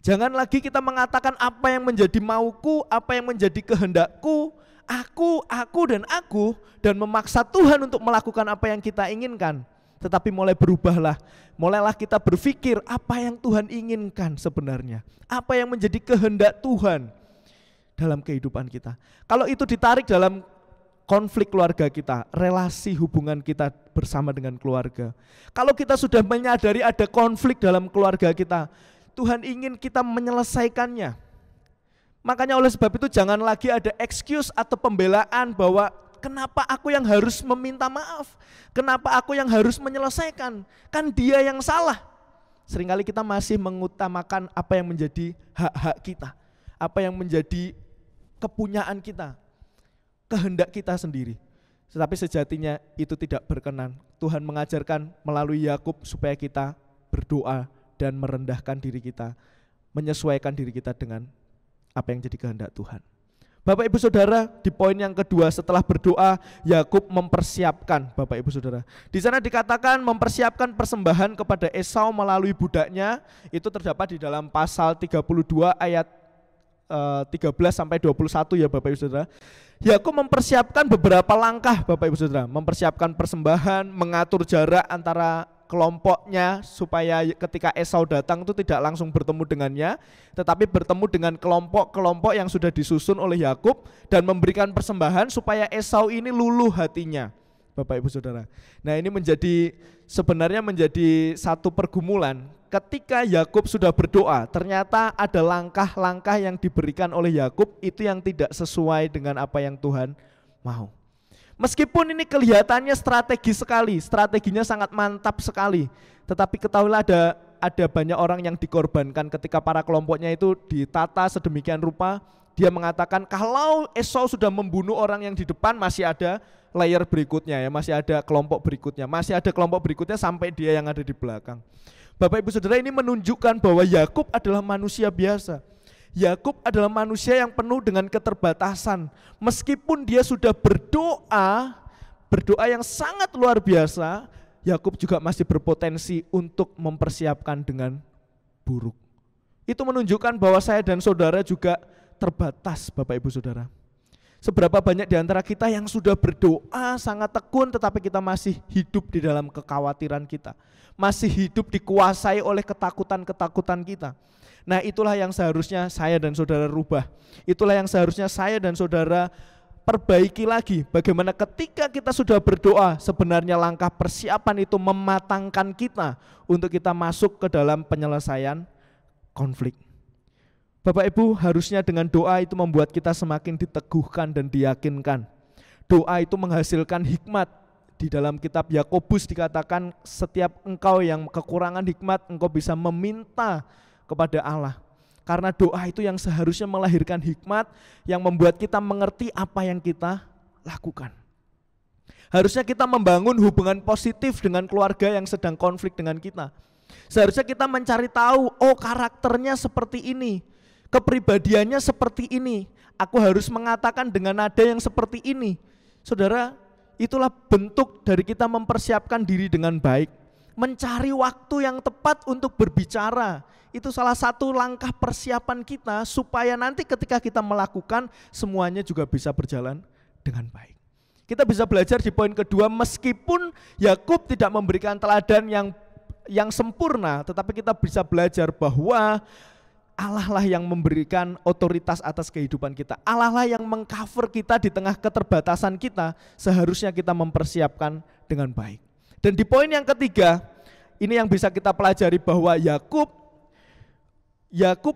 Jangan lagi kita mengatakan apa yang menjadi mauku, apa yang menjadi kehendakku, aku, dan memaksa Tuhan untuk melakukan apa yang kita inginkan. Tetapi mulailah kita berpikir apa yang Tuhan inginkan sebenarnya, apa yang menjadi kehendak Tuhan dalam kehidupan kita. Kalau itu ditarik dalam konflik keluarga kita, relasi hubungan kita bersama dengan keluarga. Kalau kita sudah menyadari ada konflik dalam keluarga kita, Tuhan ingin kita menyelesaikannya. Makanya oleh sebab itu jangan lagi ada excuse atau pembelaan bahwa kenapa aku yang harus meminta maaf, kenapa aku yang harus menyelesaikan, kan dia yang salah. Seringkali kita masih mengutamakan apa yang menjadi hak-hak kita, apa yang menjadi kepunyaan kita, kehendak kita sendiri. Tetapi sejatinya itu tidak berkenan. Tuhan mengajarkan melalui Yakub supaya kita berdoa dan merendahkan diri kita, menyesuaikan diri kita dengan apa yang jadi kehendak Tuhan. Bapak Ibu Saudara, di poin yang kedua setelah berdoa, Yakub mempersiapkan, Bapak Ibu Saudara. Di sana dikatakan mempersiapkan persembahan kepada Esau melalui budaknya, itu terdapat di dalam pasal 32 ayat 13 sampai 21 ya Bapak Ibu Saudara. Yakub mempersiapkan beberapa langkah Bapak Ibu Saudara, mempersiapkan persembahan, mengatur jarak antara kelompoknya supaya ketika Esau datang itu tidak langsung bertemu dengannya, tetapi bertemu dengan kelompok-kelompok yang sudah disusun oleh Yakub dan memberikan persembahan supaya Esau ini luluh hatinya, Bapak Ibu Saudara. Nah, ini sebenarnya menjadi satu pergumulan. Ketika Yakub sudah berdoa, ternyata ada langkah-langkah yang diberikan oleh Yakub itu yang tidak sesuai dengan apa yang Tuhan mau. Meskipun ini kelihatannya strategis sekali, strateginya sangat mantap sekali, tetapi ketahuilah ada banyak orang yang dikorbankan ketika para kelompoknya itu ditata sedemikian rupa. Dia mengatakan kalau Esau sudah membunuh orang yang di depan, masih ada layer berikutnya ya, masih ada kelompok berikutnya sampai dia yang ada di belakang. Bapak Ibu Saudara, ini menunjukkan bahwa Yakub adalah manusia biasa. Yakub adalah manusia yang penuh dengan keterbatasan. Meskipun dia sudah berdoa yang sangat luar biasa, Yakub juga masih berpotensi untuk mempersiapkan dengan buruk. Itu menunjukkan bahwa saya dan saudara juga terbatas, Bapak Ibu Saudara. Seberapa banyak di antara kita yang sudah berdoa sangat tekun tetapi kita masih hidup di dalam kekhawatiran kita. Masih hidup dikuasai oleh ketakutan-ketakutan kita. Nah, itulah yang seharusnya saya dan saudara rubah. Itulah yang seharusnya saya dan saudara perbaiki lagi. Bagaimana ketika kita sudah berdoa, sebenarnya langkah persiapan itu mematangkan kita untuk kita masuk ke dalam penyelesaian konflik. Bapak Ibu, harusnya dengan doa itu membuat kita semakin diteguhkan dan diyakinkan. Doa itu menghasilkan hikmat. Di dalam kitab Yakobus dikatakan, setiap engkau yang kekurangan hikmat, engkau bisa meminta kepada Allah. Karena doa itu yang seharusnya melahirkan hikmat yang membuat kita mengerti apa yang kita lakukan. Harusnya kita membangun hubungan positif dengan keluarga yang sedang konflik dengan kita. Seharusnya kita mencari tahu, oh karakternya seperti ini, kepribadiannya seperti ini, aku harus mengatakan dengan nada yang seperti ini. Saudara, itulah bentuk dari kita mempersiapkan diri dengan baik. Mencari waktu yang tepat untuk berbicara. Itu salah satu langkah persiapan kita supaya nanti ketika kita melakukan semuanya juga bisa berjalan dengan baik. Kita bisa belajar di poin kedua, meskipun Yakub tidak memberikan teladan yang sempurna, tetapi kita bisa belajar bahwa Allah lah yang memberikan otoritas atas kehidupan kita. Allah lah yang mengcover kita di tengah keterbatasan kita. Seharusnya kita mempersiapkan dengan baik. Dan di poin yang ketiga, ini yang bisa kita pelajari bahwa Yakub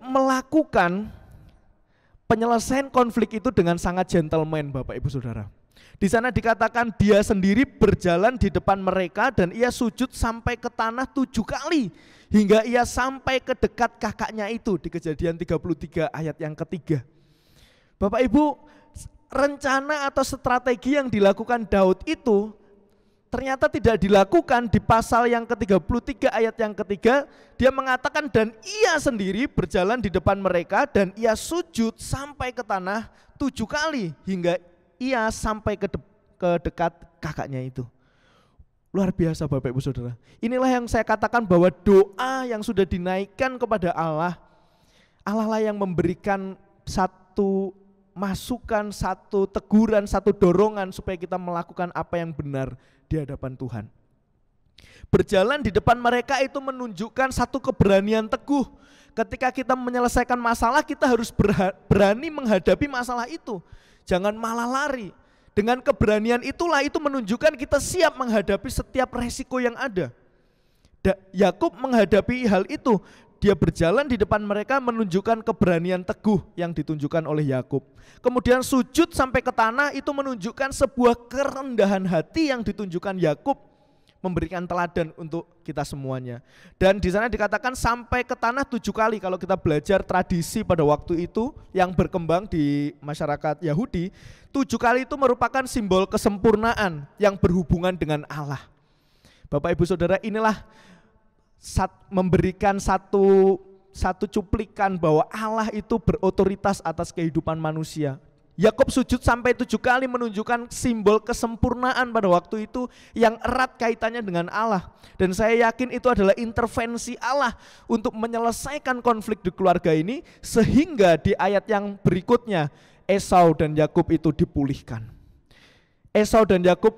melakukan penyelesaian konflik itu dengan sangat gentleman, Bapak Ibu Saudara. Di sana dikatakan dia sendiri berjalan di depan mereka dan ia sujud sampai ke tanah 7 kali hingga ia sampai ke dekat kakaknya itu, di Kejadian 33 ayat yang ketiga. Bapak Ibu, rencana atau strategi yang dilakukan Daud itu ternyata tidak dilakukan di pasal yang ke-33 ayat yang ketiga. Dia mengatakan dan ia sendiri berjalan di depan mereka dan ia sujud sampai ke tanah 7 kali hingga ia sampai ke dekat kakaknya itu. Luar biasa Bapak Ibu Saudara. Inilah yang saya katakan bahwa doa yang sudah dinaikkan kepada Allah, Allah lah yang memberikan satu masukan, satu teguran, satu dorongan supaya kita melakukan apa yang benar di hadapan Tuhan. Berjalan di depan mereka itu menunjukkan satu keberanian teguh. Ketika kita menyelesaikan masalah, kita harus berani menghadapi masalah itu. Jangan malah lari. Dengan keberanian itulah itu menunjukkan kita siap menghadapi setiap resiko yang ada. Yakub menghadapi hal itu. Dia berjalan di depan mereka menunjukkan keberanian teguh yang ditunjukkan oleh Yakub. Kemudian sujud sampai ke tanah itu menunjukkan sebuah kerendahan hati yang ditunjukkan Yakub, memberikan teladan untuk kita semuanya. Dan di sana dikatakan sampai ke tanah 7 kali. Kalau kita belajar tradisi pada waktu itu yang berkembang di masyarakat Yahudi, 7 kali itu merupakan simbol kesempurnaan yang berhubungan dengan Allah. Bapak Ibu Saudara, inilah memberikan satu cuplikan bahwa Allah itu berotoritas atas kehidupan manusia. Yakub sujud sampai 7 kali menunjukkan simbol kesempurnaan pada waktu itu yang erat kaitannya dengan Allah. Dan saya yakin itu adalah intervensi Allah untuk menyelesaikan konflik di keluarga ini, sehingga di ayat yang berikutnya Esau dan Yakub itu dipulihkan. Esau dan Yakub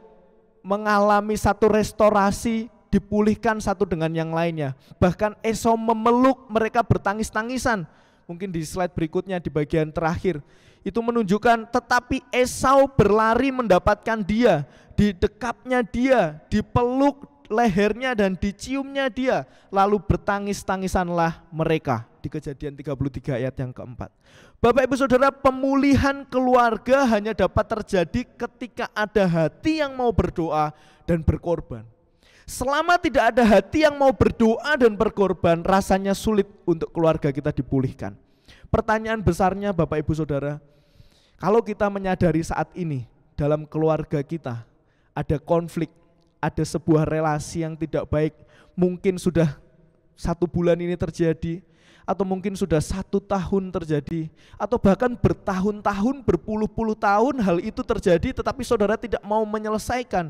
mengalami satu restorasi, dipulihkan satu dengan yang lainnya. Bahkan Esau memeluk, mereka bertangis-tangisan. Mungkin di slide berikutnya di bagian terakhir. Itu menunjukkan tetapi Esau berlari mendapatkan dia, didekapnya dia, dipeluk lehernya dan diciumnya dia. Lalu bertangis-tangisanlah mereka di Kejadian 33 ayat yang keempat. Bapak Ibu Saudara, pemulihan keluarga hanya dapat terjadi ketika ada hati yang mau berdoa dan berkorban. Selama tidak ada hati yang mau berdoa dan berkorban, rasanya sulit untuk keluarga kita dipulihkan. Pertanyaan besarnya Bapak Ibu Saudara, kalau kita menyadari saat ini dalam keluarga kita ada konflik, ada sebuah relasi yang tidak baik, mungkin sudah 1 bulan ini terjadi, atau mungkin sudah 1 tahun terjadi, atau bahkan bertahun-tahun, berpuluh-puluh tahun hal itu terjadi, tetapi saudara tidak mau menyelesaikan.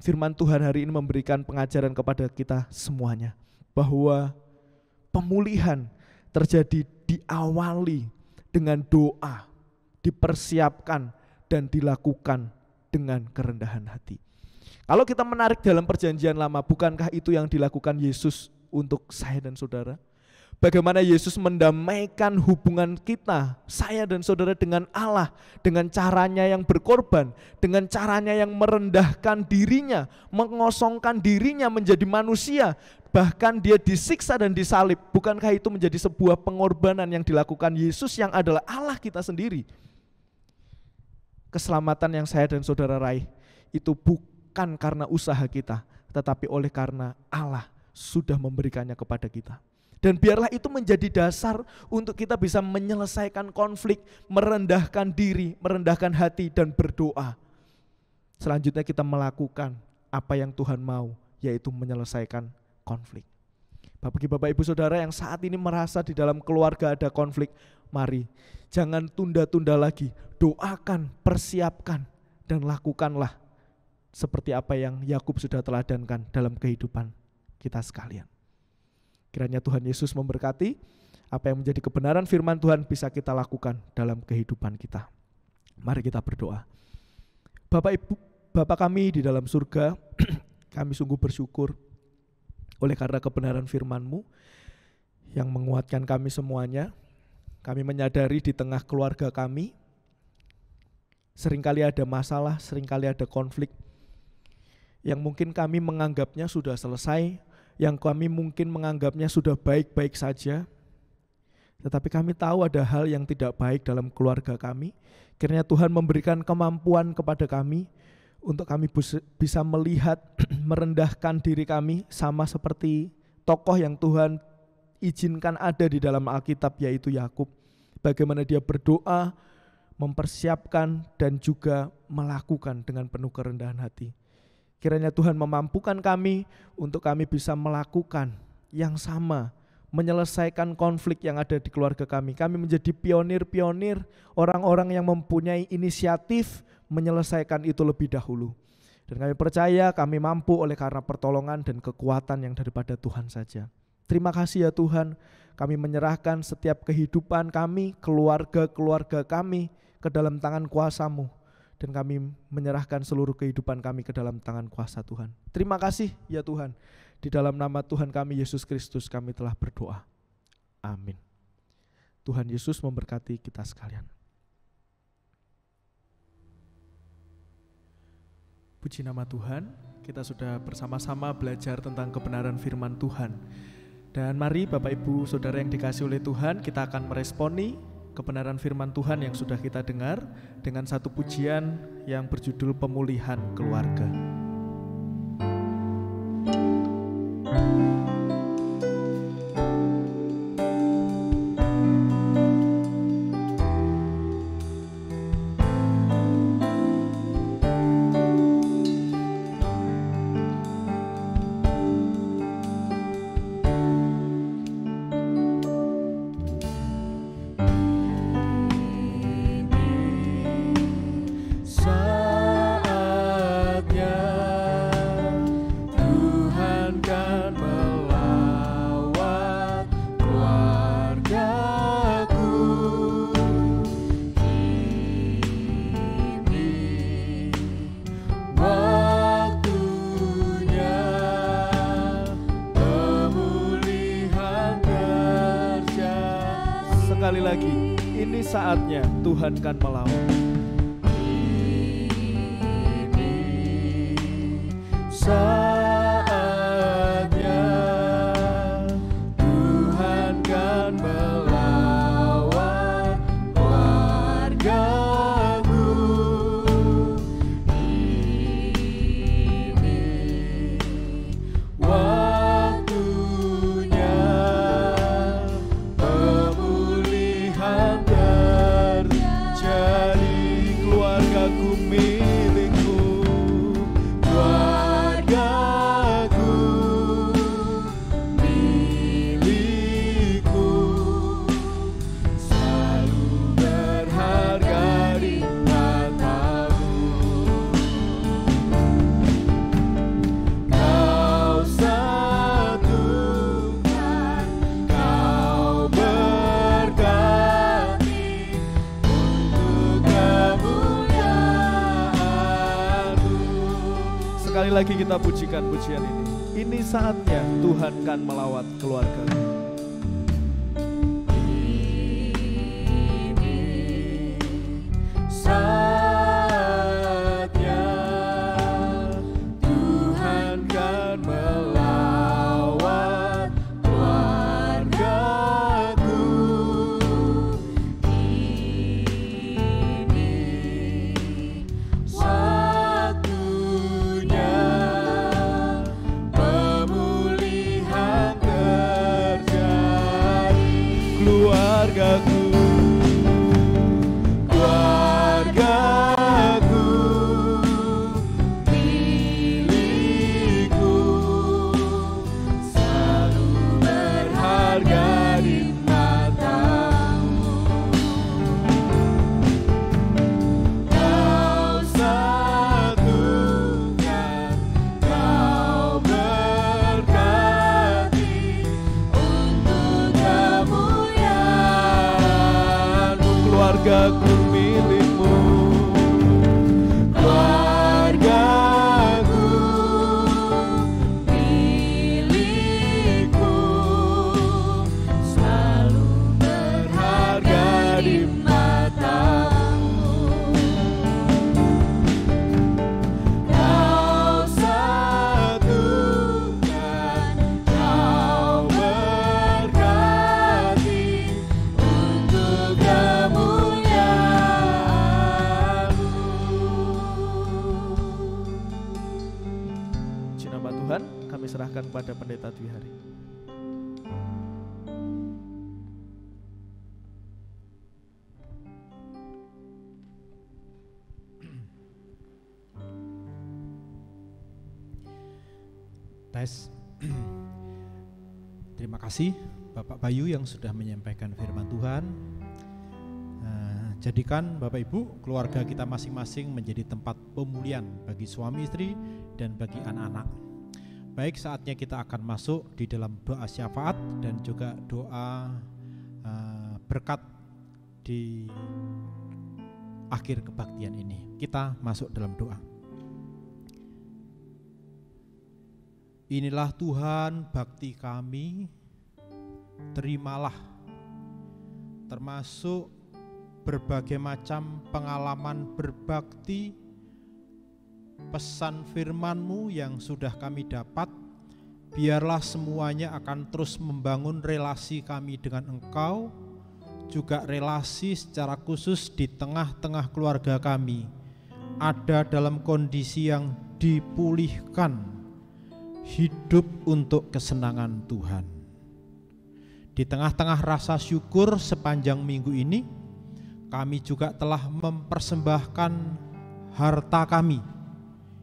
Firman Tuhan hari ini memberikan pengajaran kepada kita semuanya, bahwa pemulihan terjadi diawali dengan doa, dipersiapkan dan dilakukan dengan kerendahan hati. Kalau kita menarik dalam perjanjian lama, bukankah itu yang dilakukan Yesus untuk saya dan saudara? Bagaimana Yesus mendamaikan hubungan kita, saya dan saudara dengan Allah, dengan caranya yang berkorban, dengan caranya yang merendahkan dirinya, mengosongkan dirinya menjadi manusia, bahkan dia disiksa dan disalib. Bukankah itu menjadi sebuah pengorbanan yang dilakukan Yesus yang adalah Allah kita sendiri? Keselamatan yang saya dan saudara raih itu bukan karena usaha kita, tetapi oleh karena Allah sudah memberikannya kepada kita. Dan biarlah itu menjadi dasar untuk kita bisa menyelesaikan konflik, merendahkan diri, merendahkan hati dan berdoa. Selanjutnya kita melakukan apa yang Tuhan mau, yaitu menyelesaikan konflik. Bagi Bapak Ibu Saudara yang saat ini merasa di dalam keluarga ada konflik, mari jangan tunda-tunda lagi, doakan, persiapkan dan lakukanlah seperti apa yang Yakub sudah teladankan dalam kehidupan kita sekalian. Kiranya Tuhan Yesus memberkati, apa yang menjadi kebenaran firman Tuhan bisa kita lakukan dalam kehidupan kita. Mari kita berdoa. Bapa kami di dalam surga, kami sungguh bersyukur oleh karena kebenaran firman-Mu yang menguatkan kami semuanya. Kami menyadari di tengah keluarga kami, seringkali ada masalah, seringkali ada konflik, yang mungkin kami menganggapnya sudah selesai, yang kami mungkin menganggapnya sudah baik-baik saja, tetapi kami tahu ada hal yang tidak baik dalam keluarga kami. Kiranya Tuhan memberikan kemampuan kepada kami untuk kami bisa melihat, merendahkan diri kami sama seperti tokoh yang Tuhan izinkan ada di dalam Alkitab, yaitu Yakub. Bagaimana dia berdoa, mempersiapkan dan juga melakukan dengan penuh kerendahan hati. Kiranya Tuhan memampukan kami untuk kami bisa melakukan yang sama, menyelesaikan konflik yang ada di keluarga kami. Kami menjadi pionir-pionir, orang-orang yang mempunyai inisiatif menyelesaikan itu lebih dahulu. Dan kami percaya kami mampu oleh karena pertolongan dan kekuatan yang daripada Tuhan saja. Terima kasih ya Tuhan, kami menyerahkan setiap kehidupan kami, keluarga-keluarga kami ke dalam tangan kuasa-Mu. Dan kami menyerahkan seluruh kehidupan kami ke dalam tangan kuasa Tuhan. Terima kasih ya Tuhan. Di dalam nama Tuhan kami Yesus Kristus kami telah berdoa. Amin. Tuhan Yesus memberkati kita sekalian. Puji nama Tuhan, kita sudah bersama-sama belajar tentang kebenaran firman Tuhan. Dan mari Bapak Ibu Saudara yang dikasihi oleh Tuhan, kita akan meresponi kebenaran firman Tuhan yang sudah kita dengar dengan satu pujian yang berjudul Pemulihan Keluarga. Sekali lagi, ini saatnya Tuhan kan melawan. Saatnya Tuhan kan melawan keluargaku. Ini waktunya pemulihan terjadi. Keluargaku milikku, keluarga sekali lagi kita pujikan pujian ini. Ini saatnya Tuhan kan melawat keluarga. Keluargaku milikmu, keluargaku milikmu, selalu berharga di matamu. Kau satukan, kau berkati untuk kami serahkan kepada Pendeta Dwi Hari. Tes. Terima kasih Bapak Bayu yang sudah menyampaikan firman Tuhan. Jadikan Bapak Ibu keluarga kita masing-masing menjadi tempat pemulihan bagi suami istri dan bagi anak-anak. Baik, saatnya kita akan masuk di dalam doa syafaat dan juga doa berkat di akhir kebaktian ini. Kita masuk dalam doa. Inilah Tuhan bakti kami, terimalah, termasuk berbagai macam pengalaman berbakti, pesan firman-Mu yang sudah kami dapat. Biarlah semuanya akan terus membangun relasi kami dengan Engkau, juga relasi secara khusus di tengah-tengah keluarga kami ada dalam kondisi yang dipulihkan, hidup untuk kesenangan Tuhan. Di tengah-tengah rasa syukur sepanjang minggu ini, kami juga telah mempersembahkan harta kami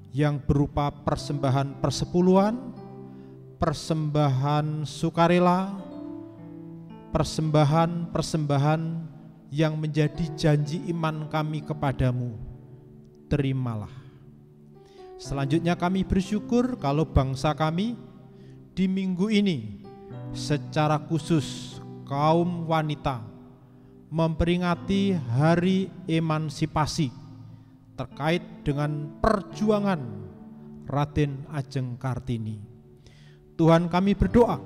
yang berupa persembahan persepuluhan, persembahan sukarela, persembahan yang menjadi janji iman kami kepadamu. Terimalah. Selanjutnya kami bersyukur kalau bangsa kami di minggu ini secara khusus kaum wanita memperingati hari emansipasi terkait dengan perjuangan Raden Ajeng Kartini. Tuhan, kami berdoa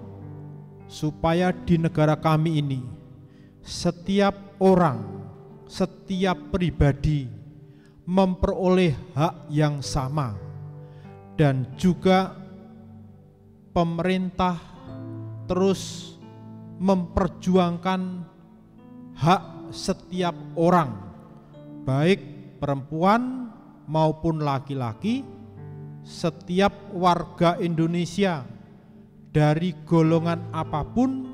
supaya di negara kami ini setiap orang, setiap pribadi memperoleh hak yang sama, dan juga pemerintah terus memperjuangkan hak setiap orang, baik perempuan maupun laki-laki, setiap warga Indonesia dari golongan apapun,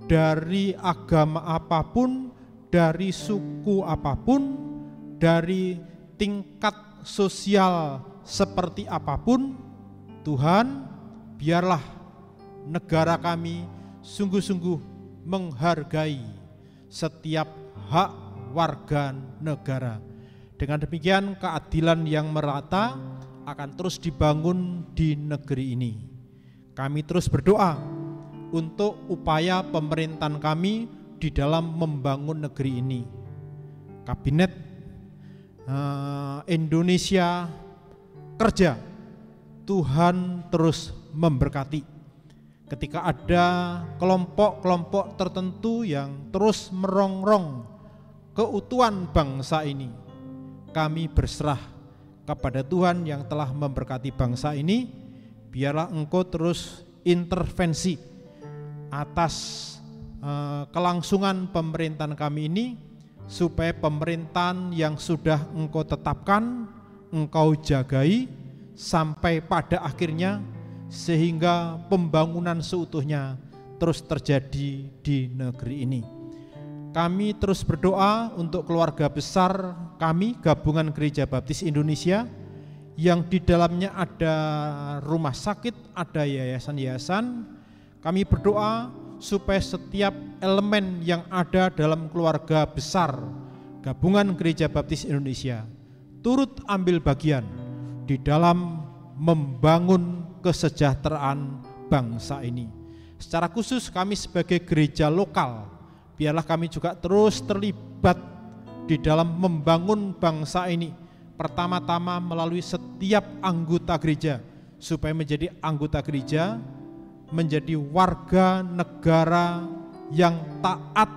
dari agama apapun, dari suku apapun, dari tingkat sosial seperti apapun. Tuhan, biarlah negara kami sungguh-sungguh menghargai setiap hak warga negara. Dengan demikian keadilan yang merata akan terus dibangun di negeri ini. Kami terus berdoa untuk upaya pemerintahan kami di dalam membangun negeri ini. Kabinet Indonesia Kerja Tuhan terus memberkati. Ketika ada kelompok-kelompok tertentu yang terus merongrong keutuhan bangsa ini, kami berserah kepada Tuhan yang telah memberkati bangsa ini. Biarlah Engkau terus intervensi atas kelangsungan pemerintahan kami ini, supaya pemerintahan yang sudah Engkau tetapkan, Engkau jagai sampai pada akhirnya, sehingga pembangunan seutuhnya terus terjadi di negeri ini. Kami terus berdoa untuk keluarga besar kami, Gabungan Gereja Baptis Indonesia, yang di dalamnya ada rumah sakit, ada yayasan-yayasan. Kami berdoa supaya setiap elemen yang ada dalam keluarga besar Gabungan Gereja Baptis Indonesia turut ambil bagian di dalam membangun kesejahteraan bangsa ini. Secara khusus kami sebagai gereja lokal, biarlah kami juga terus terlibat di dalam membangun bangsa ini. Pertama-tama melalui setiap anggota gereja, supaya menjadi anggota gereja, menjadi warga negara yang taat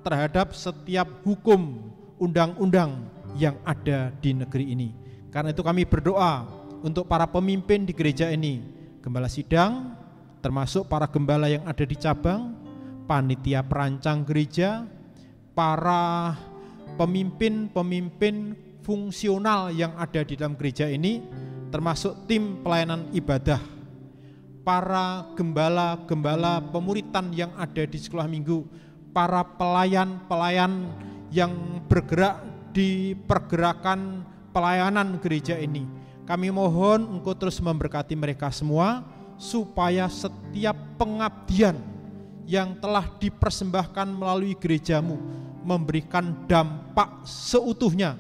terhadap setiap hukum undang-undang yang ada di negeri ini. Karena itu kami berdoa untuk para pemimpin di gereja ini, gembala sidang, termasuk para gembala yang ada di cabang, panitia perancang gereja, para pemimpin-pemimpin fungsional yang ada di dalam gereja ini, termasuk tim pelayanan ibadah, para gembala-gembala pemuritan yang ada di sekolah minggu, para pelayan-pelayan yang bergerak di pergerakan pelayanan gereja ini. Kami mohon Engkau terus memberkati mereka semua, supaya setiap pengabdian yang telah dipersembahkan melalui gerejamu memberikan dampak seutuhnya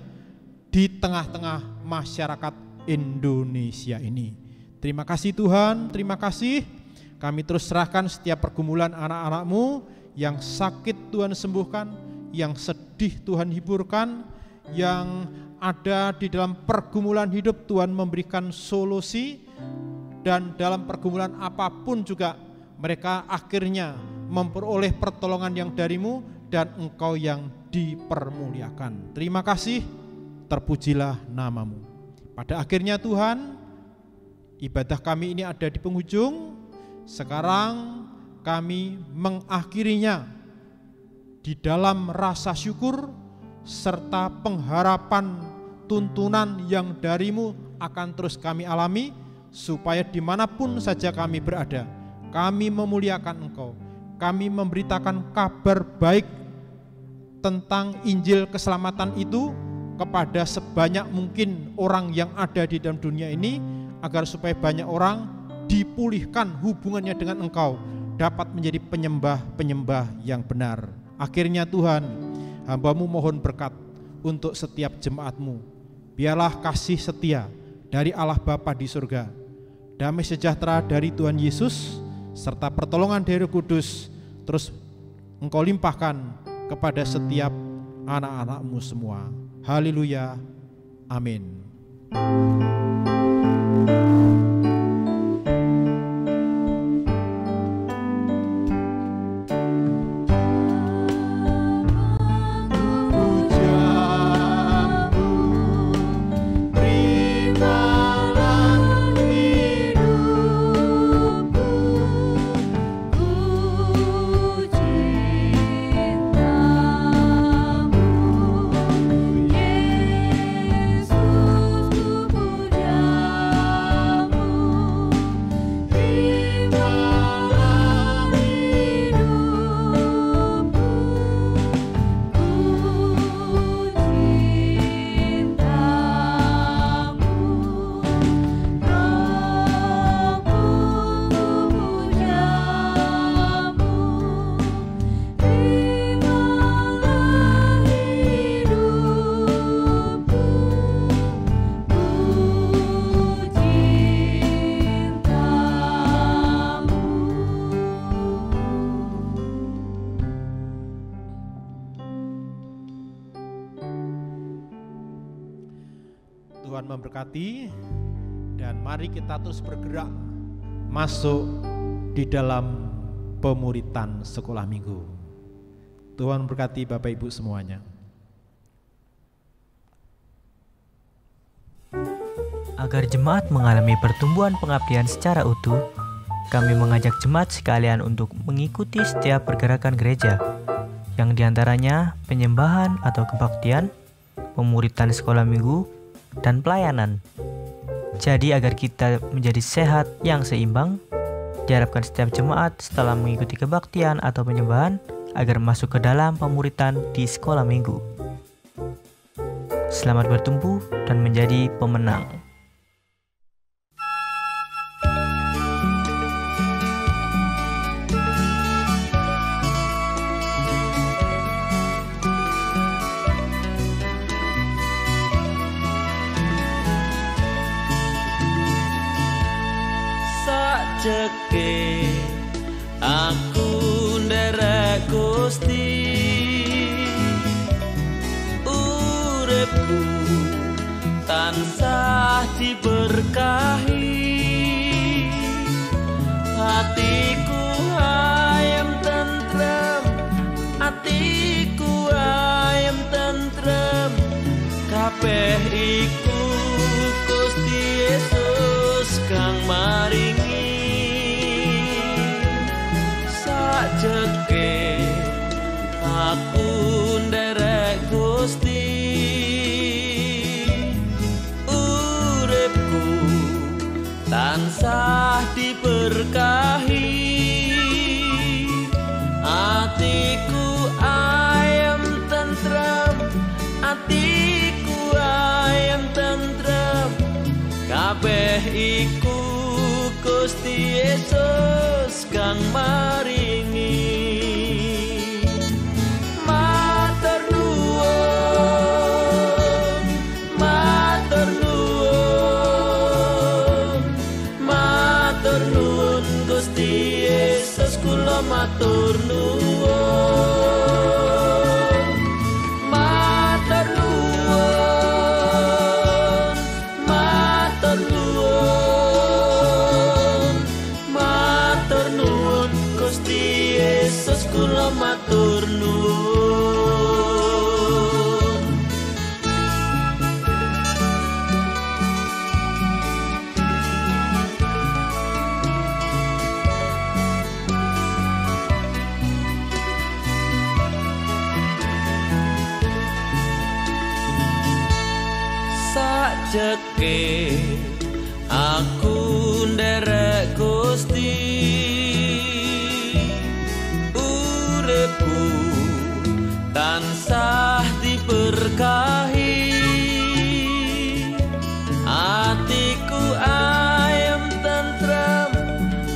di tengah-tengah masyarakat Indonesia ini. Terima kasih Tuhan, terima kasih. Kami terus serahkan setiap pergumulan anak-anak-Mu yang sakit Tuhan sembuhkan, yang sedih Tuhan hiburkan, yang ada di dalam pergumulan hidup Tuhan memberikan solusi, dan dalam pergumulan apapun juga mereka akhirnya memperoleh pertolongan yang dari-Mu, dan Engkau yang dipermuliakan. Terima kasih, terpujilah nama-Mu. Pada akhirnya Tuhan, ibadah kami ini ada di penghujung. Sekarang kami mengakhirinya di dalam rasa syukur serta pengharapan tuntunan yang dari-Mu akan terus kami alami, supaya dimanapun saja kami berada, kami memuliakan Engkau. Kami memberitakan kabar baik tentang Injil keselamatan itu kepada sebanyak mungkin orang yang ada di dalam dunia ini, agar supaya banyak orang dipulihkan hubungannya dengan Engkau, dapat menjadi penyembah-penyembah yang benar. Akhirnya Tuhan, hamba-Mu mohon berkat untuk setiap jemaat-Mu. Biarlah kasih setia dari Allah Bapa di surga, damai sejahtera dari Tuhan Yesus, serta pertolongan dari Roh Kudus terus Engkau limpahkan kepada setiap anak-anak-Mu semua. Haleluya, amin. Dan mari kita terus bergerak masuk di dalam pemuritan sekolah minggu. Tuhan berkati Bapak Ibu semuanya. Agar jemaat mengalami pertumbuhan pengabdian secara utuh, kami mengajak jemaat sekalian untuk mengikuti setiap pergerakan gereja, yang diantaranya penyembahan atau kebaktian, pemuritan sekolah minggu, dan pelayanan. Jadi agar kita menjadi sehat yang seimbang, diharapkan setiap jemaat setelah mengikuti kebaktian atau penyembahan agar masuk ke dalam pemuritan di sekolah minggu. Selamat bertumbuh dan menjadi pemenang. Ceke aku nderek Gusti, uripku tansah diberkahi, hatiku ayem tentrem, hatiku ayem tentrem, kabeh iku Gusti Yesus kang maringi. Jeke aku nderek Gusti, uripku tansah diberkahi, atiku ayem tentrem, atiku ayem tentrem, kabeh iku Gusti Yesus kang maringi. Matur nuwun, matur nuwun, matur nuwun Gusti Yesus, kula matur nuwun. Matur nuwun, matur nuwun, matur nuwun Gusti Yesus, kula matur nuwun. Sajeke aku nderek Gusti, uripku tansah diberkahi, atiku ayem tentrem,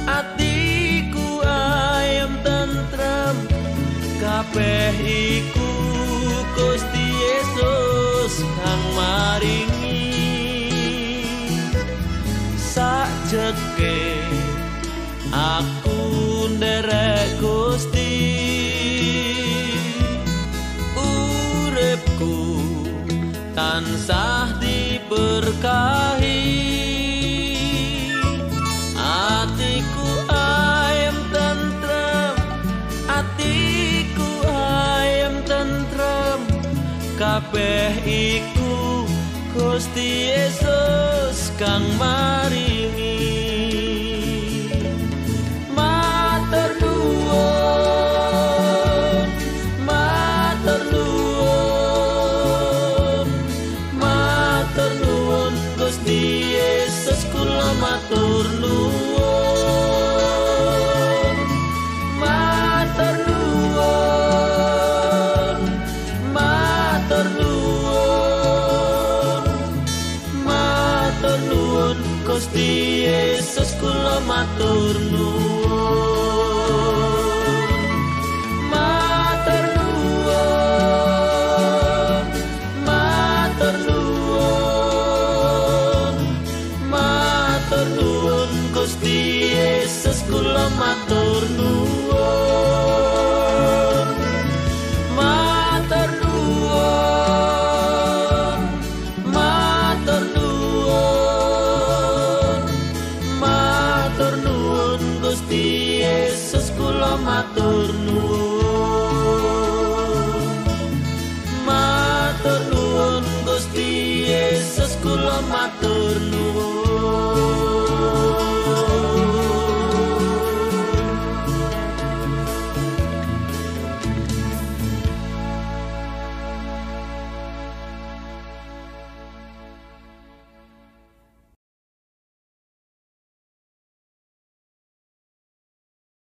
atiku ayem tentrem, kabeh iku Gusti Yesus kang maringi. Sajeke aku nderek Gusti, uripku tansah diberkahi, atiku ayem tentrem, atiku ayem tentrem, kabeh iku Gusti Yesus kang maringi. Matur nuwun, matur nuwun, matur nuwun Gusti Yesus, kula matur nuwun. Matur nuwun, matur nuwun, matur nuwun Gusti Yesus, kula matur nuwun. Matur nuwun, matur nuwun, matur nuwun Gusti Yesus, kula matur nuwun. Matur nuwun, matur nuwun, matur